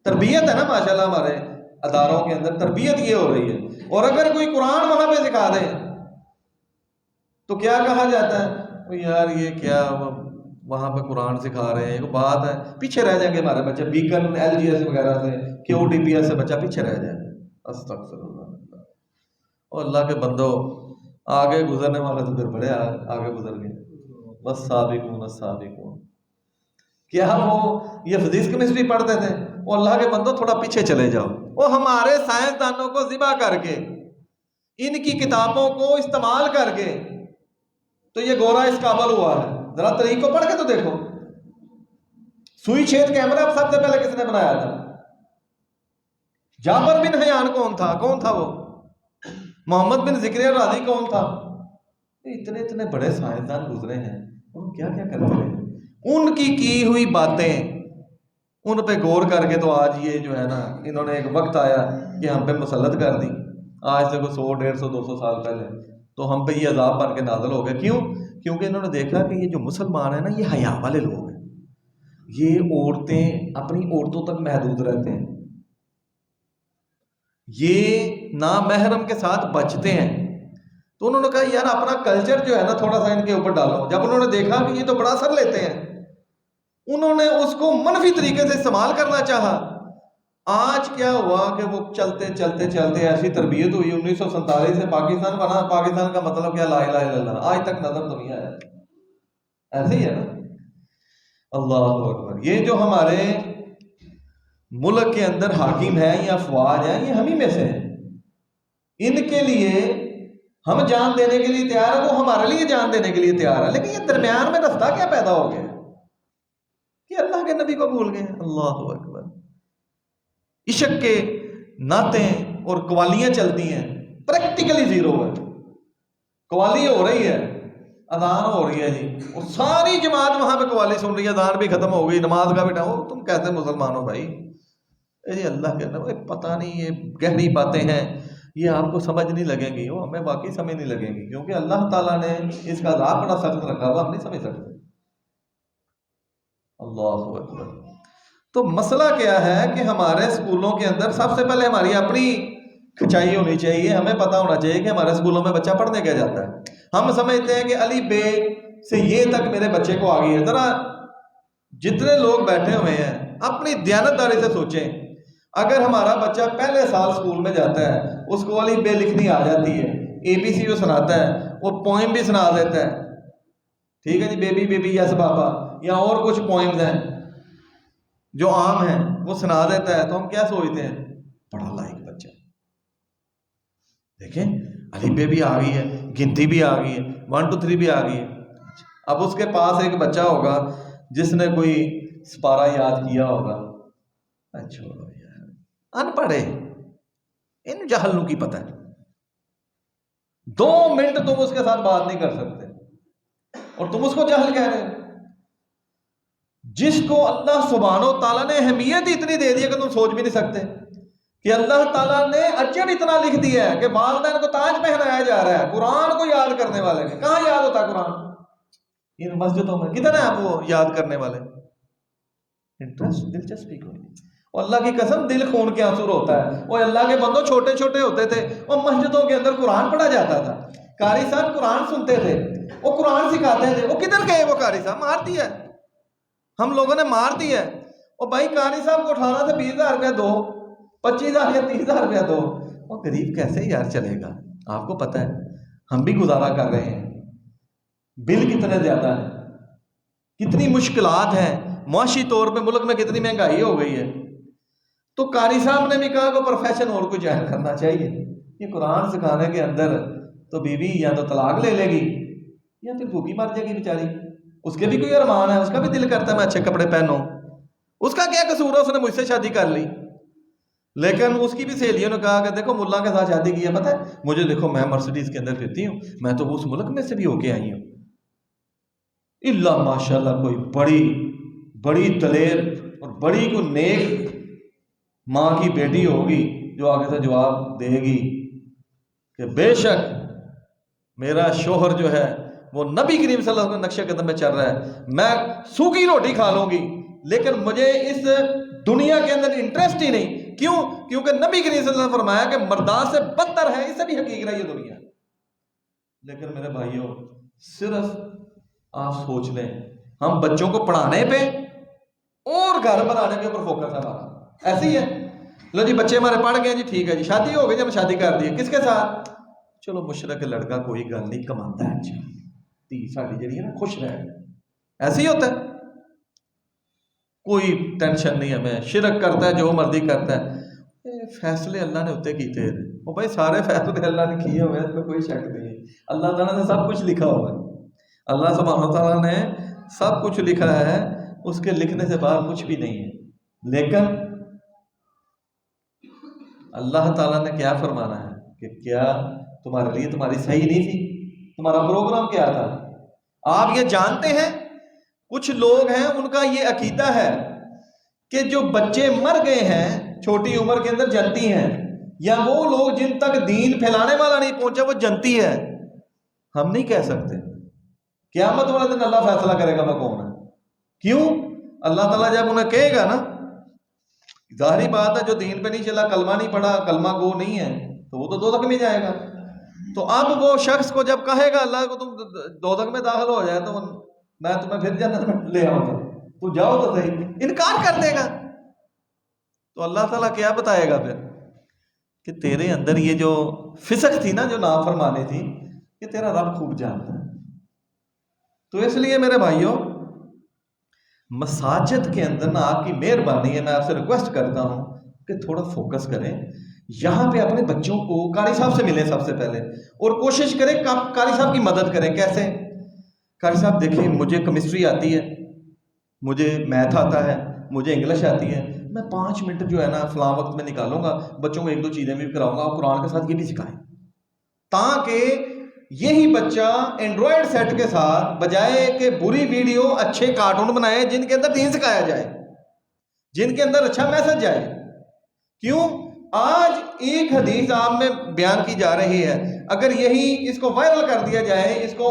تربیت ہے نا ماشاءاللہ، ہمارے اداروں کے اندر تربیت یہ ہو رہی ہے. اور اگر کوئی قرآن وہاں پہ سکھا دے تو کیا کہا جاتا ہے؟ یار یہ کیا وہاں پہ قرآن سکھا رہے ہیں، ایک بات ہے. پیچھے رہ جائیں گے ہمارے بچے، بیکن ایل جی ایس وغیرہ سے، کیو ڈی پی ایس سے بچہ پیچھے رہ جائے. استغفر اللہ. اور اللہ کے بندو آگے گزرنے والے تو پھر بڑے آگے گزر گئے. بس سابقون السابقون. کیا وہ یہ فزکس کیمسٹری پڑھتے تھے؟ وہ اللہ کے بندو تھوڑا پیچھے چلے جاؤ. وہ ہمارے سائنسدانوں کو ذبح کر کے، ان کی کتابوں کو استعمال کر کے تو یہ گورا اس قابل ہوا ہے. ذرا طریق کو پڑھ کے تو دیکھو. سوئی چھید کیمرہ سب سے پہلے کس نے بنایا تھا؟ جابر بن حیان کون تھا؟ کون تھا وہ؟ محمد بن ذکر راضی کون تھا؟ اتنے اتنے بڑے سائنسدان گزرے ہیں، اور کیا کیا کرتے رہے. ان کی ہوئی باتیں ان پہ غور کر کے تو آج یہ جو ہے نا، انہوں نے ایک وقت آیا کہ ہم پہ مسلط کر دی. آج سے کوئی 100 150 200 سال پہلے تو ہم پہ یہ عذاب بن کے نازل ہو گئے. کیوں؟ کیونکہ انہوں نے دیکھا کہ یہ جو مسلمان ہیں نا، یہ حیا والے لوگ ہیں. یہ عورتیں اپنی عورتوں تک محدود رہتے ہیں، یہ نامحرم کے ساتھ بچتے ہیں. تو انہوں نے کہا یار اپنا کلچر جو ہے نا تھوڑا سا ان کے اوپر ڈالو. جب انہوں نے دیکھا کہ یہ تو بڑا اثر لیتے ہیں، انہوں نے اس کو منفی طریقے سے استعمال کرنا چاہا. آج کیا ہوا کہ وہ چلتے چلتے چلتے ایسی تربیت ہوئی. 1947 سے پاکستان بنا. پاکستان کا مطلب کیا؟ لا الہ الا اللہ. آج تک نظر تو نہیں آیا. ایسے ہی ہے نا. اللہ اکبر. یہ جو ہمارے ملک کے اندر حاکم ہیں یا افواج ہیں، یہ ہم ہی میں سے ہیں. ان کے لیے ہم جان دینے کے لیے تیار ہے، وہ ہمارے لیے جان دینے کے لیے تیار ہے. لیکن یہ درمیان میں رستہ کیا پیدا ہو گیا کہ اللہ کے نبی کو بھول گئے. اللہ اکبر. عشق کے نعتیں اور قوالیاں چلتی ہیں، پریکٹیکلی زیرو ہے. قوالی ہو رہی ہے، اذان ہو رہی ہے جی، اور ساری جماعت وہاں پہ قوالی سن رہی ہے. اذان بھی ختم ہو گئی، نماز کا بھی ٹائم. تم کہتے مسلمان ہو بھائی؟ یہ اللہ کے نبی پتہ نہیں، یہ گہری باتیں ہیں، یہ آپ کو سمجھ نہیں لگیں گی. وہ ہمیں واقعی سمجھ نہیں لگیں گی، کیونکہ اللہ تعالیٰ نے اس کا عذاب بڑا سخت رکھا ہوا، ہم نہیں سمجھ سکتے. اللہ اکبر. تو مسئلہ کیا ہے کہ ہمارے اسکولوں کے اندر سب سے پہلے ہماری اپنی کھچائی ہونی چاہیے. ہمیں پتہ ہونا چاہیے کہ ہمارے اسکولوں میں بچہ پڑھنے کیا جاتا ہے. ہم سمجھتے ہیں کہ علی بے سے یہ تک میرے بچے کو آ گئی ہے. ذرا جتنے لوگ بیٹھے ہوئے ہیں اپنی دیانتداری سے سوچیں. اگر ہمارا بچہ پہلے سال اسکول میں جاتا ہے، اس کو علی بے لکھنی آ جاتی ہے، اے بی سی وہ سناتا ہے، وہ پوئم بھی سنا دیتا ہے. ٹھیک ہے جی، بیبی بیبی یس بابا، یا اور کچھ پوئمز ہیں. جو عام ہیں وہ سنا دیتا ہے تو ہم کیا سوچتے ہیں؟ بڑا لائق بچہ. دیکھیں علی پہ بھی آ گئی ہے، گنتی بھی آ گئی ہے، 1 2 3 بھی آ گئی ہے. اب اس کے پاس ایک بچہ ہوگا جس نے کوئی سپارہ یاد کیا ہوگا. چھوڑو یار، ان پڑھے، ان جہل نو کی پتہ ہے. 2 منٹ تم اس کے ساتھ بات نہیں کر سکتے اور تم اس کو جہل کہہ رہے ہو. جس کو اللہ سبحانہ و تعالیٰ نے اہمیت اتنی دے دی ہے کہ تم سوچ بھی نہیں سکتے کہ اللہ تعالیٰ نے اجر اتنا لکھ دیا ہے کہ والدین کو تاج پہنایا جا رہا ہے قرآن کو یاد کرنے والے کے. کہاں یاد ہوتا ہے قرآن؟ ان مسجدوں میں. کتنے ہیں وہ یاد کرنے والے؟ انٹرسٹ، دلچسپی کوئی نہیں. اور اللہ کی قسم دل خون کے آنسو ہوتا ہے. وہ اللہ کے بندوں چھوٹے چھوٹے ہوتے تھے، وہ مسجدوں کے اندر قرآن پڑھا جاتا تھا، قاری صاحب قرآن سنتے تھے، وہ قرآن سکھاتے تھے. وہ کدھر گئے وہ قاری صاحب؟ مار دیا ہے ہم لوگوں نے، مار دیا ہے. اور بھائی قاری صاحب کو 18 سے 20,000 روپیہ دو، 25,000 یا 30,000 روپیہ دو. وہ غریب کیسے یار چلے گا؟ آپ کو پتہ ہے ہم بھی گزارا کر رہے ہیں، بل کتنے زیادہ ہیں، کتنی مشکلات ہیں، معاشی طور پہ ملک میں کتنی مہنگائی ہو گئی ہے. تو قاری صاحب نے بھی کہا کہ پروفیشن اور کوئی جائز کرنا چاہیے. یہ قرآن سکھانے کے اندر تو بیوی یا تو طلاق لے لے گی یا پھر بھوکی مر جائے گی بیچاری. اس کے بھی کوئی ارمان ہے، اس کا بھی دل کرتا ہے میں اچھے کپڑے پہنوں. اس کا کیا قصور ہے؟ اس نے مجھ سے شادی کر لی. لیکن اس کی بھی سہیلیوں نے کہا کہ دیکھو ملا کے ساتھ شادی کی ہے، پتہ ہے مجھے، دیکھو میں مرسیڈیز کے اندر پھرتی ہوں، میں تو اس ملک میں سے بھی ہو کے آئی ہوں. اللہ ماشاء اللہ کوئی بڑی دلیر اور بڑی کوئی نیک ماں کی بیٹی ہوگی جو آگے سے جواب دے گی کہ بے شک میرا شوہر جو ہے وہ نبی کریم صلی اللہ علیہ وسلم کے نقشے قدم میں چل رہا ہے، میں سوکھی روٹی کھا لوں گی لیکن مجھے اس دنیا کے اندر انٹرسٹ ہی نہیں. کیوں؟ کیونکہ نبی کریم صلی اللہ علیہ وسلم نے فرمایا کہ مردان سے بدتر ہے، اس سے بھی حقیق رہی ہے دنیا. لیکن میرے بھائیوں صرف آپ سوچ لیں، ہم بچوں کو پڑھانے پہ اور گھر بنانے کے اوپر فوکس ہے ہمارا. ایسے ہی ہے، لو جی بچے ہمارے پڑھ گئے جی ٹھیک ہے جی شادی ہو گئی جی ہم شادی کر دی. کس کے ساتھ؟ چلو مشرق لڑکا کوئی گل نہیں، کماتا ہے اچھا، تھی ساڑی جڑی ہے نا خوش رہے. ایسے ہی ہوتا ہے، کوئی ٹینشن نہیں ہمیں، شرک کرتا ہے جو مرضی کرتا ہے. فیصلے اللہ نے اتنے کیتے ہیں. وہ بھائی سارے فیصلے اللہ نے کیے ہوئے ہیں، اس میں کوئی شک نہیں ہے. اللہ تعالیٰ نے سب کچھ لکھا ہوا ہے. اللہ سبحانہ تعالیٰ نے سب کچھ لکھا ہے، اس کے لکھنے سے باہر کچھ بھی نہیں ہے. لیکن اللہ تعالیٰ نے کیا فرمانا ہے کہ کیا تمہارے لیے تمہاری صحیح نہیں تھی؟ تمہارا پروگرام کیا تھا؟ آپ یہ جانتے ہیں کچھ لوگ ہیں ان کا یہ عقیدہ ہے کہ جو بچے مر گئے ہیں چھوٹی عمر کے اندر جنتی ہیں، یا وہ لوگ جن تک دین پھیلانے والا نہیں پہنچا وہ جنتی ہے. ہم نہیں کہہ سکتے. قیامت والے دن اللہ فیصلہ کرے گا وہ کون ہے. کیوں؟ اللہ تعالیٰ جب انہیں کہے گا نا، ظاہری بات ہے جو دین پہ نہیں چلا، کلمہ نہیں پڑھا، کلمہ گو نہیں ہے، تو وہ تو دوزخ میں جائے گا. تو اب وہ شخص کو جب کہے گا اللہ کو تم دوزخ میں داخل ہو جائے تو میں تمہیں پھر جنت میں لے آؤں گا، تو جاؤ تو صحیح. انکار کر دے گا تو اللہ تعالیٰ کیا بتائے گا پھر کہ تیرے اندر یہ جو فسق تھی نا، جو نافرمانی تھی، یہ تیرا رب خوب جانتا ہے. تو اس لیے میرے بھائیوں مساجد کے اندر نا آپ کی مہربانی ہے، میں آپ سے ریکویسٹ کرتا ہوں کہ تھوڑا فوکس کریں. یہاں پہ اپنے بچوں کو قاری صاحب سے ملیں سب سے پہلے، اور کوشش کریں قاری صاحب کی مدد کریں. کیسے؟ قاری صاحب دیکھیں مجھے کیمسٹری آتی ہے، مجھے میتھ آتا ہے، مجھے انگلش آتی ہے، میں 5 منٹ جو ہے نا فلاں وقت میں نکالوں گا، بچوں کو 1 2 چیزیں بھی کراؤں گا، اور قرآن کے ساتھ یہ بھی سکھائیں، تاکہ یہی بچہ اینڈرائڈ سیٹ کے ساتھ بجائے کہ بری ویڈیو اچھے کارٹون بنائے جن کے اندر دین سکھایا جائے، جن کے اندر اچھا میسج جائے. کیوں؟ آج ایک حدیث آپ میں بیان کی جا رہی ہے، اگر یہی اس کو وائرل کر دیا جائے، اس کو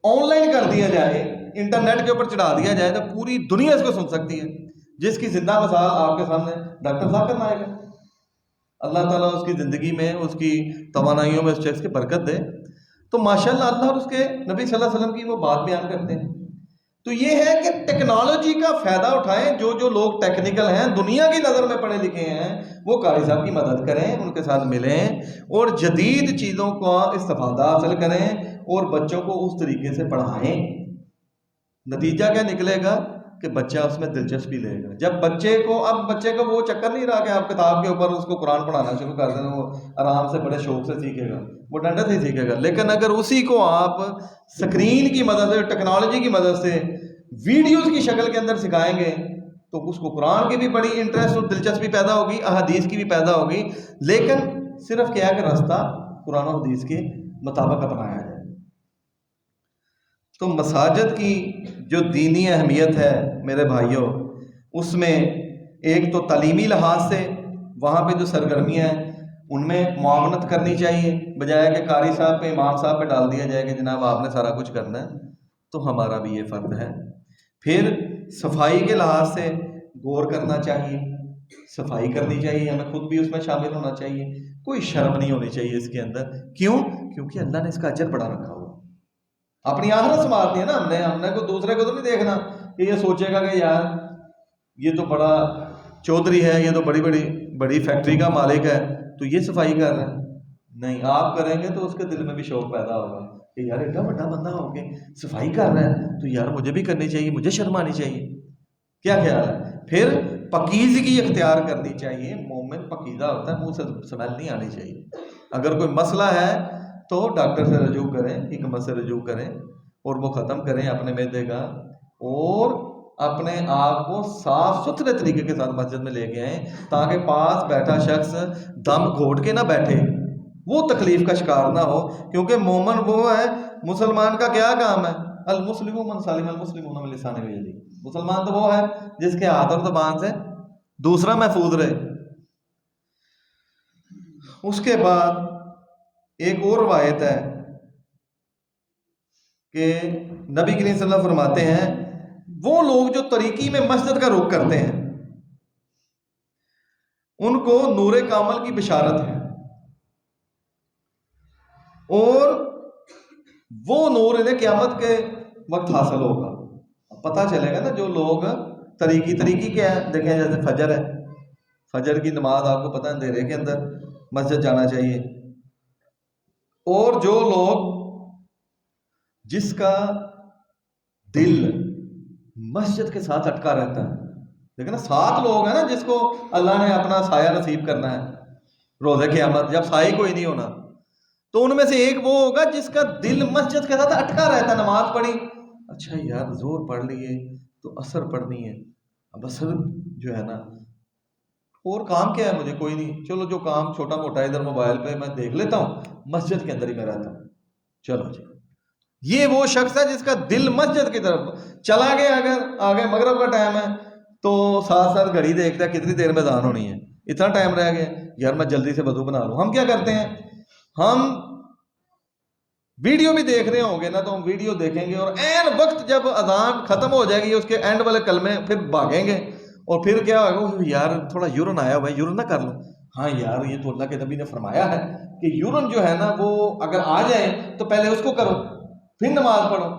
آن لائن کر دیا جائے، انٹرنیٹ کے اوپر چڑھا دیا جائے، تو پوری دنیا اس کو سن سکتی ہے. جس کی زندہ مثال آپ کے سامنے ڈاکٹر ذاکر نائک ہے. اللہ تعالیٰ اس کی زندگی میں، اس کی توانائیوں میں اس شخص کی برکت دے. تو ماشاءاللہ اللہ اور اس کے نبی صلی اللہ علیہ وسلم کی وہ بات بیان کرتے ہیں. تو یہ ہے کہ ٹیکنالوجی کا فائدہ اٹھائیں. جو لوگ ٹیکنیکل ہیں، دنیا کی نظر میں پڑھے لکھے ہیں، وہ قاری صاحب کی مدد کریں، ان کے ساتھ ملیں اور جدید چیزوں کا استفادہ حاصل کریں اور بچوں کو اس طریقے سے پڑھائیں. نتیجہ کیا نکلے گا کہ بچہ اس میں دلچسپی لے گا. جب بچے کو وہ چکر نہیں رہا کہ آپ کتاب کے اوپر اس کو قرآن پڑھانا شروع کر دیں، وہ آرام سے بڑے شوق سے سیکھے گا، وہ ڈنڈے سے ہی سیکھے گا. لیکن اگر اسی کو آپ سکرین کی مدد سے، ٹیکنالوجی کی مدد سے، ویڈیوز کی شکل کے اندر سکھائیں گے تو اس کو قرآن کی بھی بڑی انٹرسٹ اور دلچسپی پیدا ہوگی، احادیث کی بھی پیدا ہوگی. لیکن صرف کیا کہ راستہ قرآن و حدیث کے مطابق اپنایا جائے. تو مساجد کی جو دینی اہمیت ہے میرے بھائیوں، اس میں ایک تو تعلیمی لحاظ سے وہاں پہ جو سرگرمیاں ہیں ان میں معاونت کرنی چاہیے، بجائے کہ قاری صاحب پہ، امام صاحب پہ ڈال دیا جائے کہ جناب آپ نے سارا کچھ کرنا ہے. تو ہمارا بھی یہ فرض ہے. پھر صفائی کے لحاظ سے غور کرنا چاہیے، صفائی کرنی چاہیے، ہمیں خود بھی اس میں شامل ہونا چاہیے. کوئی شرم نہیں ہونی چاہیے اس کے اندر. کیوں؟ کیونکہ اللہ نے اس کا اجر بڑا رکھا ہوا. اپنی آخرت سنبھالتی ہے نا. ہم نے کوئی دوسرے کو تو نہیں دیکھنا کہ یہ سوچے گا کہ یار یہ تو بڑا چودھری ہے، یہ تو بڑی فیکٹری کا مالک ہے تو یہ صفائی کر رہا ہے. نہیں، آپ کریں گے تو اس کے دل میں بھی شوق پیدا ہوگا کہ یار اتنا بڑا بندہ ہو کے صفائی کر رہا ہے تو یار مجھے بھی کرنی چاہیے، مجھے شرم آنی چاہیے. کیا خیال ہے؟ پھر پاکیزگی اختیار کرنی چاہیے. مومن پاکیزہ ہوتا ہے، منہ سے سمیل نہیں آنی چاہیے. اگر کوئی مسئلہ ہے تو ڈاکٹر سے رجوع کریں، حکمت سے رجوع کریں اور وہ ختم کریں اپنے معدے کا، اور اپنے آپ کو صاف ستھرے طریقے کے ساتھ مسجد میں لے کے آئیں تاکہ پاس بیٹھا شخص دم گھوٹ کے نہ بیٹھے، وہ تکلیف کا شکار نہ ہو. کیونکہ مومن وہ ہے، مسلمان کا کیا کام ہے؟ المسلم من سلم المسلمون من لسانہ و یدہ. مسلمان تو وہ ہے جس کے ہاتھ اور زبان سے دوسرا محفوظ رہے. اس کے بعد ایک اور روایت ہے کہ نبی کریم صلی اللہ علیہ وسلم فرماتے ہیں وہ لوگ جو طریقی میں مسجد کا رخ کرتے ہیں ان کو نور کامل کی بشارت ہے، اور وہ نور انہیں قیامت کے وقت حاصل ہوگا. پتہ چلے گا نا جو لوگ طریقی کیا ہے. دیکھیں جیسے فجر ہے، فجر کی نماز آپ کو پتہ ہے اندھیرے کے اندر مسجد جانا چاہیے. اور جو لوگ جس کا دل مسجد کے ساتھ اٹکا رہتا ہے، لیکن نا 7 لوگ ہیں نا جس کو اللہ نے اپنا سایہ نصیب کرنا ہے روز قیامت، جب سائے کوئی نہیں ہونا. تو ان میں سے ایک وہ ہوگا جس کا دل مسجد کے ساتھ اٹکا رہتا ہے. نماز پڑھی، اچھا یار زور پڑھ لیے تو اثر پڑھنی ہے، اب اثر جو ہے نا، اور کام کیا ہے مجھے؟ کوئی نہیں، چلو جو کام چھوٹا موٹا ادھر موبائل پہ میں دیکھ لیتا ہوں، مسجد کے اندر ہی میں رہتا ہوں، چلو جی. یہ وہ شخص ہے جس کا دل مسجد کی طرف چلا گیا. اگر آگے مغرب کا ٹائم ہے تو ساتھ ساتھ گھڑی دیکھتا ہے کتنی دیر میں اذان ہونی ہے، اتنا ٹائم رہ گیا، یار میں جلدی سے وضو بنا لوں. ہم کیا کرتے ہیں؟ ہم ویڈیو بھی دیکھ رہے ہوں گے نا تو ہم ویڈیو دیکھیں گے، اور عین وقت جب اذان ختم ہو جائے گی اس کے اینڈ والے کلمے پھر بھاگیں گے، اور پھر کیا ہوگا؟ یار تھوڑا یورن آیا ہوا ہے، یورن نہ کر لوں. ہاں یار یہ تو اللہ کے نبی نے فرمایا ہے کہ یورن جو ہے نا وہ اگر آ جائے تو پہلے اس کو کرو پھر نماز پڑھو.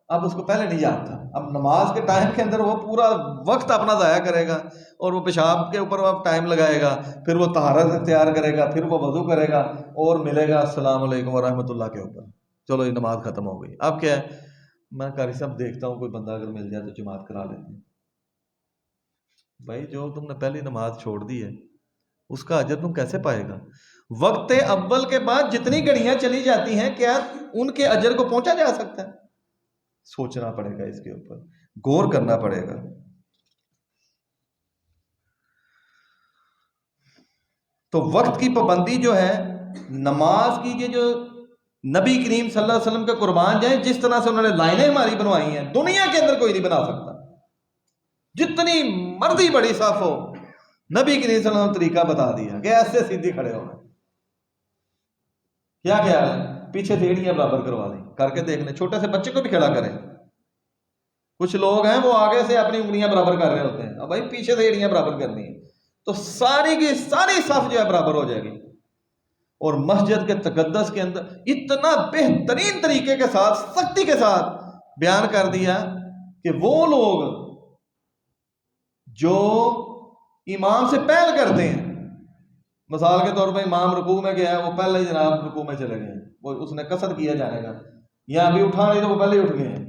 اب اس کو پہلے نہیں یاد تھا. اب نماز کے ٹائم کے اندر وہ پورا وقت اپنا ضائع کرے گا، اور وہ پیشاب کے اوپر وہ ٹائم لگائے گا، پھر وہ طہارت اختیار کرے گا، پھر وہ وضو کرے گا اور ملے گا السلام علیکم ورحمۃ اللہ کے اوپر. چلو یہ نماز ختم ہو گئی. اب کیا ہے؟ میں قاری صاحب دیکھتا ہوں کوئی بندہ اگر مل جائے تو جماعت کرا لیتے ہیں. بھائی جو تم نے پہلی نماز چھوڑ دی ہے اس کا اجر تم کیسے پائے گا؟ وقت اول کے بعد جتنی گھڑیاں چلی جاتی ہیں کیا ان کے اجر کو پہنچا جا سکتا ہے؟ سوچنا پڑے گا، اس کے اوپر غور کرنا پڑے گا. تو وقت کی پابندی جو ہے، نماز کی یہ جو نبی کریم صلی اللہ علیہ وسلم کے قربان جائیں، جس طرح سے انہوں نے لائنیں ہماری بنوائی ہیں دنیا کے اندر کوئی نہیں بنا سکتا. جتنی مرضی بڑی صف ہو، نبی کریم صلی اللہ علیہ وسلم طریقہ بتا دیا کہ ایسے سیدھی کھڑے ہونا. کیا خیال ہے؟ پیچھے سے ایڑیاں برابر کروا دیں، کر کے دیکھ لیں، چھوٹے سے بچے کو بھی کھڑا کریں. کچھ لوگ ہیں وہ آگے سے اپنی انگلیاں برابر کر رہے ہوتے ہیں، اب بھائی پیچھے سے ایڑیاں برابر کرنی ہے تو ساری کی ساری صف جو ہے برابر ہو جائے گی. اور مسجد کے تقدس کے اندر اتنا بہترین طریقے کے ساتھ، سختی کے ساتھ بیان کر دیا کہ وہ لوگ جو امام سے پہل کرتے ہیں، مثال کے طور پہ امام رکوع میں گیا ہے، وہ پہلے ہی جناب رکوع میں چلے گئے، وہ اس نے قصد کیا جانے کا، یا ابھی اٹھا نہیں تو وہ پہلے ہی اٹھ گئے ہیں،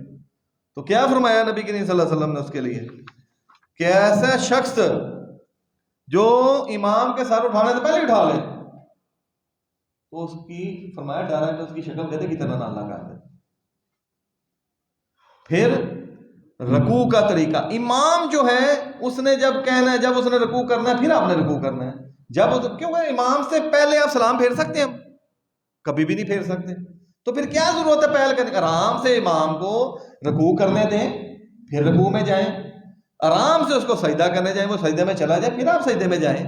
تو کیا فرمایا نبی کریم صلی اللہ علیہ وسلم نے اس کے لیے کہ ایسا شخص جو امام کے سر اٹھانے سے پہلے اٹھا لے تو اس کی فرمایا ڈر ہے کہ اس کی شکل گدھے کی طرح نہ اللہ کر دے. پھر رکوع کا طریقہ، امام جو ہے اس نے جب کہنا ہے، جب اس نے رکوع کرنا ہے پھر آپ نے رکوع کرنا ہے. کیونکہ امام سے پہلے آپ سلام پھیر سکتے ہیں؟ ہم کبھی بھی نہیں پھیر سکتے. تو پھر کیا ضرورت ہے پہل کرنے؟ آرام سے امام کو رکوع کرنے دیں، پھر رکوع میں جائیں. آرام سے اس کو سجدہ کرنے جائیں، وہ سجدے میں چلا جائے، پھر آپ سجدے میں جائیں.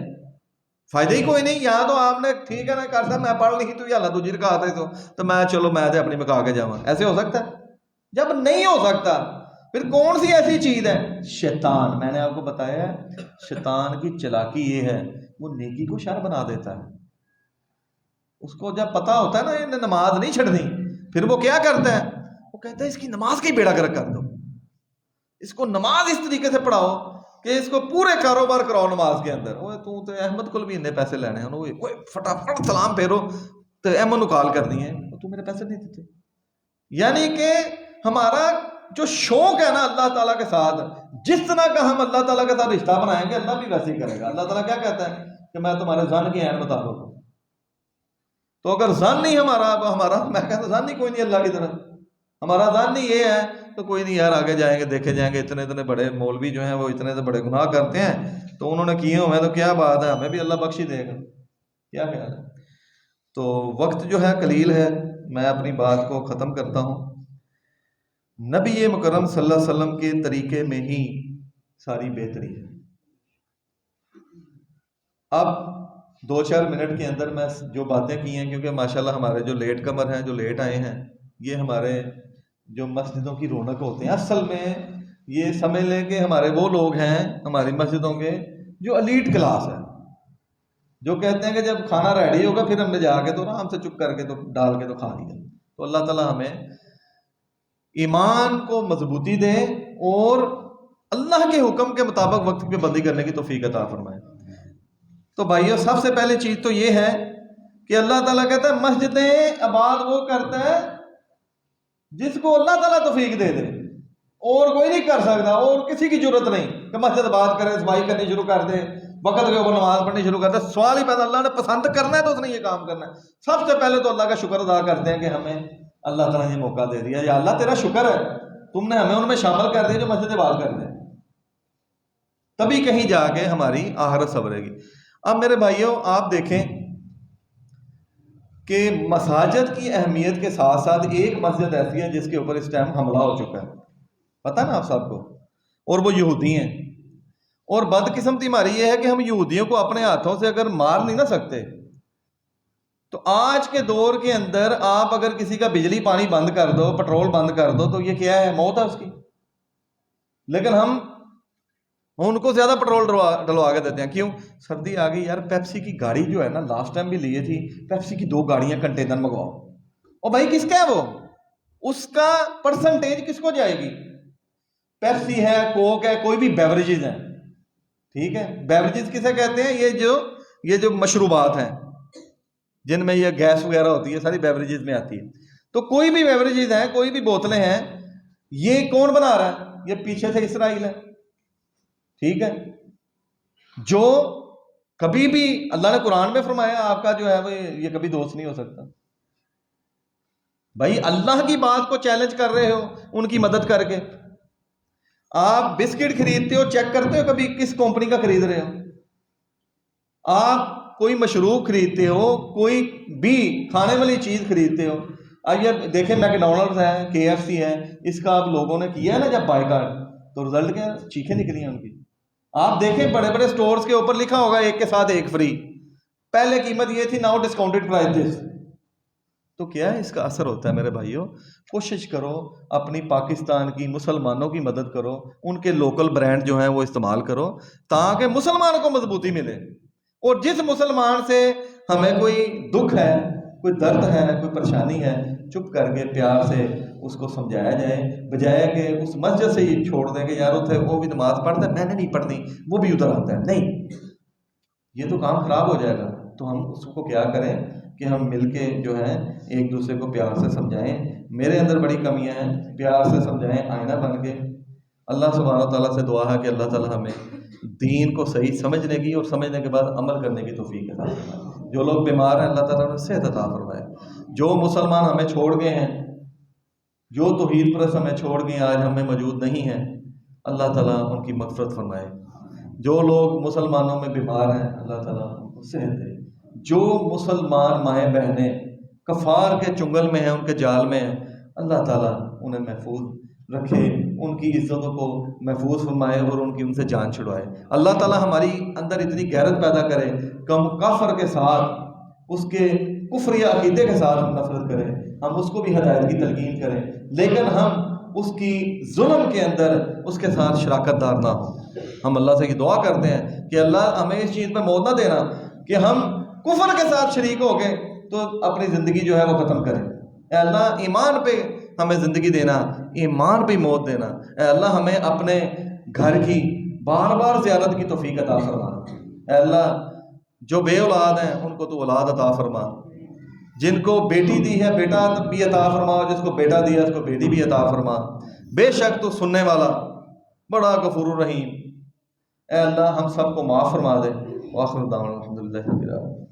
فائدہ ہی کوئی نہیں. یہاں تو آپ نے ٹھیک ہے نا کر سا میں پڑھ لی تو یہ اللہ تجھے کا آتا ہے تو میں چلو میں اپنی مکا کے جاؤں. ایسے ہو سکتا ہے؟ جب نہیں ہو سکتا پھر کون سی ایسی چیز ہے؟ شیطان. میں نے آپ کو بتایا ہے شیطان کی چلاکی یہ ہے، وہ نیکی کو شر بنا دیتا ہے. اس کو جب پتا ہوتا ہے نا یہ نماز نہیں چھڑنی، پھر وہ کیا کرتا ہے؟ وہ کہتا ہے اس کی نماز کا ہی بیڑا گرک کر دو، اس کو نماز اس طریقے سے پڑھاؤ کہ اس کو پورے کاروبار کراؤ نماز کے اندر. تو احمد کو بھی اتنے پیسے لینے ہیں، فٹافٹ سلام پھیرو تو احمد نکال کر دیے، تو میرے پیسے نہیں دیتے. یعنی کہ ہمارا جو شوق ہے نا اللہ تعالیٰ کے ساتھ، جس طرح کا ہم اللہ تعالیٰ کے ساتھ رشتہ بنائیں گے اللہ بھی ویسے ہی کرے گا. اللہ تعالیٰ کیا کہتا ہے کہ میں تمہارے ظن کی عین بتا دوں. تو اگر ظن نہیں ہمارا میں کہتا ظن ہی کوئی نہیں اللہ کی طرف، ہمارا ظن ہی یہ ہے تو کوئی نہیں یار آگے جائیں گے دیکھے جائیں گے. اتنے بڑے مولوی جو ہیں وہ اتنے سے بڑے گناہ کرتے ہیں تو انہوں نے کیے ہوئے ہیں تو کیا بات ہے، ہمیں بھی اللہ بخشی دے گا. کیا خیال ہے؟ تو وقت جو ہے قلیل ہے، میں اپنی بات کو ختم کرتا ہوں. نبی مکرم صلی اللہ علیہ وسلم کے طریقے میں ہی ساری بہتری ہے. اب 2-4 منٹ کے اندر میں جو باتیں کی ہیں، کیونکہ ماشاءاللہ ہمارے جو لیٹ کمر ہیں، جو لیٹ آئے ہیں، یہ ہمارے جو مسجدوں کی رونق ہوتے ہیں. اصل میں یہ سمجھ لیں کہ ہمارے وہ لوگ ہیں ہماری مسجدوں کے جو ایلیٹ کلاس ہے، جو کہتے ہیں کہ جب کھانا ریڈی ہوگا پھر ہم نے جا کے تو آرام سے چپ کر کے تو ڈال کے تو کھا لیا. تو اللہ تعالیٰ ہمیں ایمان کو مضبوطی دے اور اللہ کے حکم کے مطابق وقت کی پابندی کرنے کی توفیق عطا فرمائے. تو بھائیو سب سے پہلے چیز تو یہ ہے کہ اللہ تعالیٰ کہتا ہے مسجدیں آباد وہ کرتا ہے جس کو اللہ تعالیٰ توفیق دے دے، اور کوئی نہیں کر سکتا، اور کسی کی ضرورت نہیں کہ مسجد آباد کرے، صفائی کرنی شروع کر دے، وقت کے اوپر نماز پڑھنی شروع کر دے. سوال ہی پیدا، اللہ نے پسند کرنا ہے تو اس نے یہ کام کرنا ہے. سب سے پہلے تو اللہ کا شکر ادا کرتے ہیں کہ ہمیں اللہ تعالیٰ نے یہ موقع دے دیا. یا اللہ تیرا شکر ہے تم نے ہمیں ان میں شامل کر دیا جو مسجد آباد کر دیں، تبھی کہیں جا کے ہماری آخرت سنورے گی. اب میرے بھائیوں آپ دیکھیں کہ مساجد کی اہمیت کے ساتھ ساتھ ایک مسجد ایسی ہے جس کے اوپر اس ٹائم حملہ ہو چکا ہے، پتہ نا آپ سب کو، اور وہ یہودی ہیں. اور بدقسمتی ہماری یہ ہے کہ ہم یہودیوں کو اپنے ہاتھوں سے اگر مار نہیں نہ سکتے تو آج کے دور کے اندر آپ اگر کسی کا بجلی پانی بند کر دو، پٹرول بند کر دو تو یہ کیا ہے؟ موت ہے اس کی. لیکن ہم ان کو زیادہ پٹرول ڈلوا کے دیتے ہیں. کیوں؟ سردی آ گئی یار، پیپسی کی گاڑی جو ہے نا لاسٹ ٹائم بھی لیے تھی، پیپسی کی 2 گاڑیاں کنٹینر منگواؤ. اور بھائی کس کا ہے وہ؟ اس کا پرسنٹیج کس کو جائے گی؟ پیپسی ہے، کوک ہے، کوئی بھی بیوریجز ہیں، ٹھیک ہے. بیوریجز کسے کہتے ہیں؟ یہ جو مشروبات ہیں جن میں یہ گیس وغیرہ ہوتی ہے، ساری بیوریجز میں آتی ہے. تو کوئی بھی بیوریجز ہیں، کوئی بھی بوتلیں ہیں، یہ کون بنا رہا ہے؟ یہ پیچھے سے اسرائیل ہے، ٹھیک ہے. جو کبھی بھی اللہ نے قرآن میں فرمایا آپ کا جو ہے وہ یہ کبھی دوست نہیں ہو سکتا. بھائی اللہ کی بات کو چیلنج کر رہے ہو ان کی مدد کر کے. آپ بسکٹ خریدتے ہو، چیک کرتے ہو کبھی کس کمپنی کا خرید رہے ہو؟ آپ کوئی مشروب خریدتے ہو، کوئی بھی کھانے والی چیز خریدتے ہو، اب یہ دیکھیں میکڈونلڈز ہے، KFC ہے، اس کا آپ لوگوں نے کیا ہے نا جب بائیکاٹ، تو رزلٹ کیا؟ چیخیں نکلی ہیں ان کی. آپ دیکھیں بڑے بڑے سٹورز کے اوپر لکھا ہوگا ایک کے ساتھ ایک فری، پہلے قیمت یہ تھی، ناؤ ڈسکاؤنٹڈ پرائسز. تو کیا ہے اس کا اثر ہوتا ہے میرے بھائیوں؟ کوشش کرو اپنی پاکستان کی مسلمانوں کی مدد کرو، ان کے لوکل برانڈ جو ہیں وہ استعمال کرو تاکہ مسلمانوں کو مضبوطی ملے. اور جس مسلمان سے ہمیں کوئی دکھ ہے، کوئی درد ہے، کوئی پریشانی ہے، چپ کر کے پیار سے اس کو سمجھایا جائے، بجائے کہ اس مسجد سے ہی چھوڑ دیں کہ یار اتنے وہ بھی نماز پڑھتا ہے میں نے نہیں پڑھنی، وہ بھی ادھر آتا ہے. نہیں، یہ تو کام خراب ہو جائے گا. تو ہم اس کو کیا کریں کہ ہم مل کے جو ہے ایک دوسرے کو پیار سے سمجھائیں. میرے اندر بڑی کمیاں ہیں، پیار سے سمجھائیں آئینہ بن کے. اللہ سبحانہ و تعالیٰ سے دعا ہے کہ اللہ تعالیٰ ہمیں دین کو صحیح سمجھنے کی اور سمجھنے کے بعد عمل کرنے کی توفیق عطا فرمائے. جو لوگ بیمار ہیں اللہ تعالیٰ انہیں صحت عطا فرمائے. جو مسلمان ہمیں چھوڑ گئے ہیں، جو توحید پرست ہمیں چھوڑ گئے ہیں، آج ہمیں موجود نہیں ہیں، اللہ تعالیٰ ان کی مغفرت فرمائے. جو لوگ مسلمانوں میں بیمار ہیں اللہ تعالیٰ ان کو صحت دے. جو مسلمان مائیں بہنیں کفار کے چنگل میں ہیں، ان کے جال میں ہیں، اللہ تعالیٰ انہیں محفوظ رکھے، ان کی عزتوں کو محفوظ فرمائے اور ان سے جان چھڑوائے. اللہ تعالیٰ ہماری اندر اتنی غیرت پیدا کرے کہ ہم کافر کے ساتھ، اس کے کفری عقیدے کے ساتھ ہم نفرت کریں، ہم اس کو بھی ہدایت کی تلقین کریں، لیکن ہم اس کی ظلم کے اندر اس کے ساتھ شراکت دار نہ ہوں. ہم اللہ سے یہ دعا کرتے ہیں کہ اللہ ہمیں اس چیز پہ موت نہ دینا کہ ہم کفر کے ساتھ شریک ہو گئے تو اپنی زندگی جو ہے وہ ختم کریں. اے اللہ ایمان پہ ہمیں زندگی دینا، ایمان پہ موت دینا. اے اللہ ہمیں اپنے گھر کی بار بار زیارت کی توفیق عطا فرما. اے اللہ جو بے اولاد ہیں ان کو تو اولاد عطا فرما، جن کو بیٹی دی ہے بیٹا بھی عطا فرما، جس کو بیٹا دیا اس کو بیٹی بھی عطا فرما. بے شک تو سننے والا بڑا غفور الرحیم. اے اللہ ہم سب کو معاف فرما دے. وآخر دعوانا الحمدللہ رب العالمین.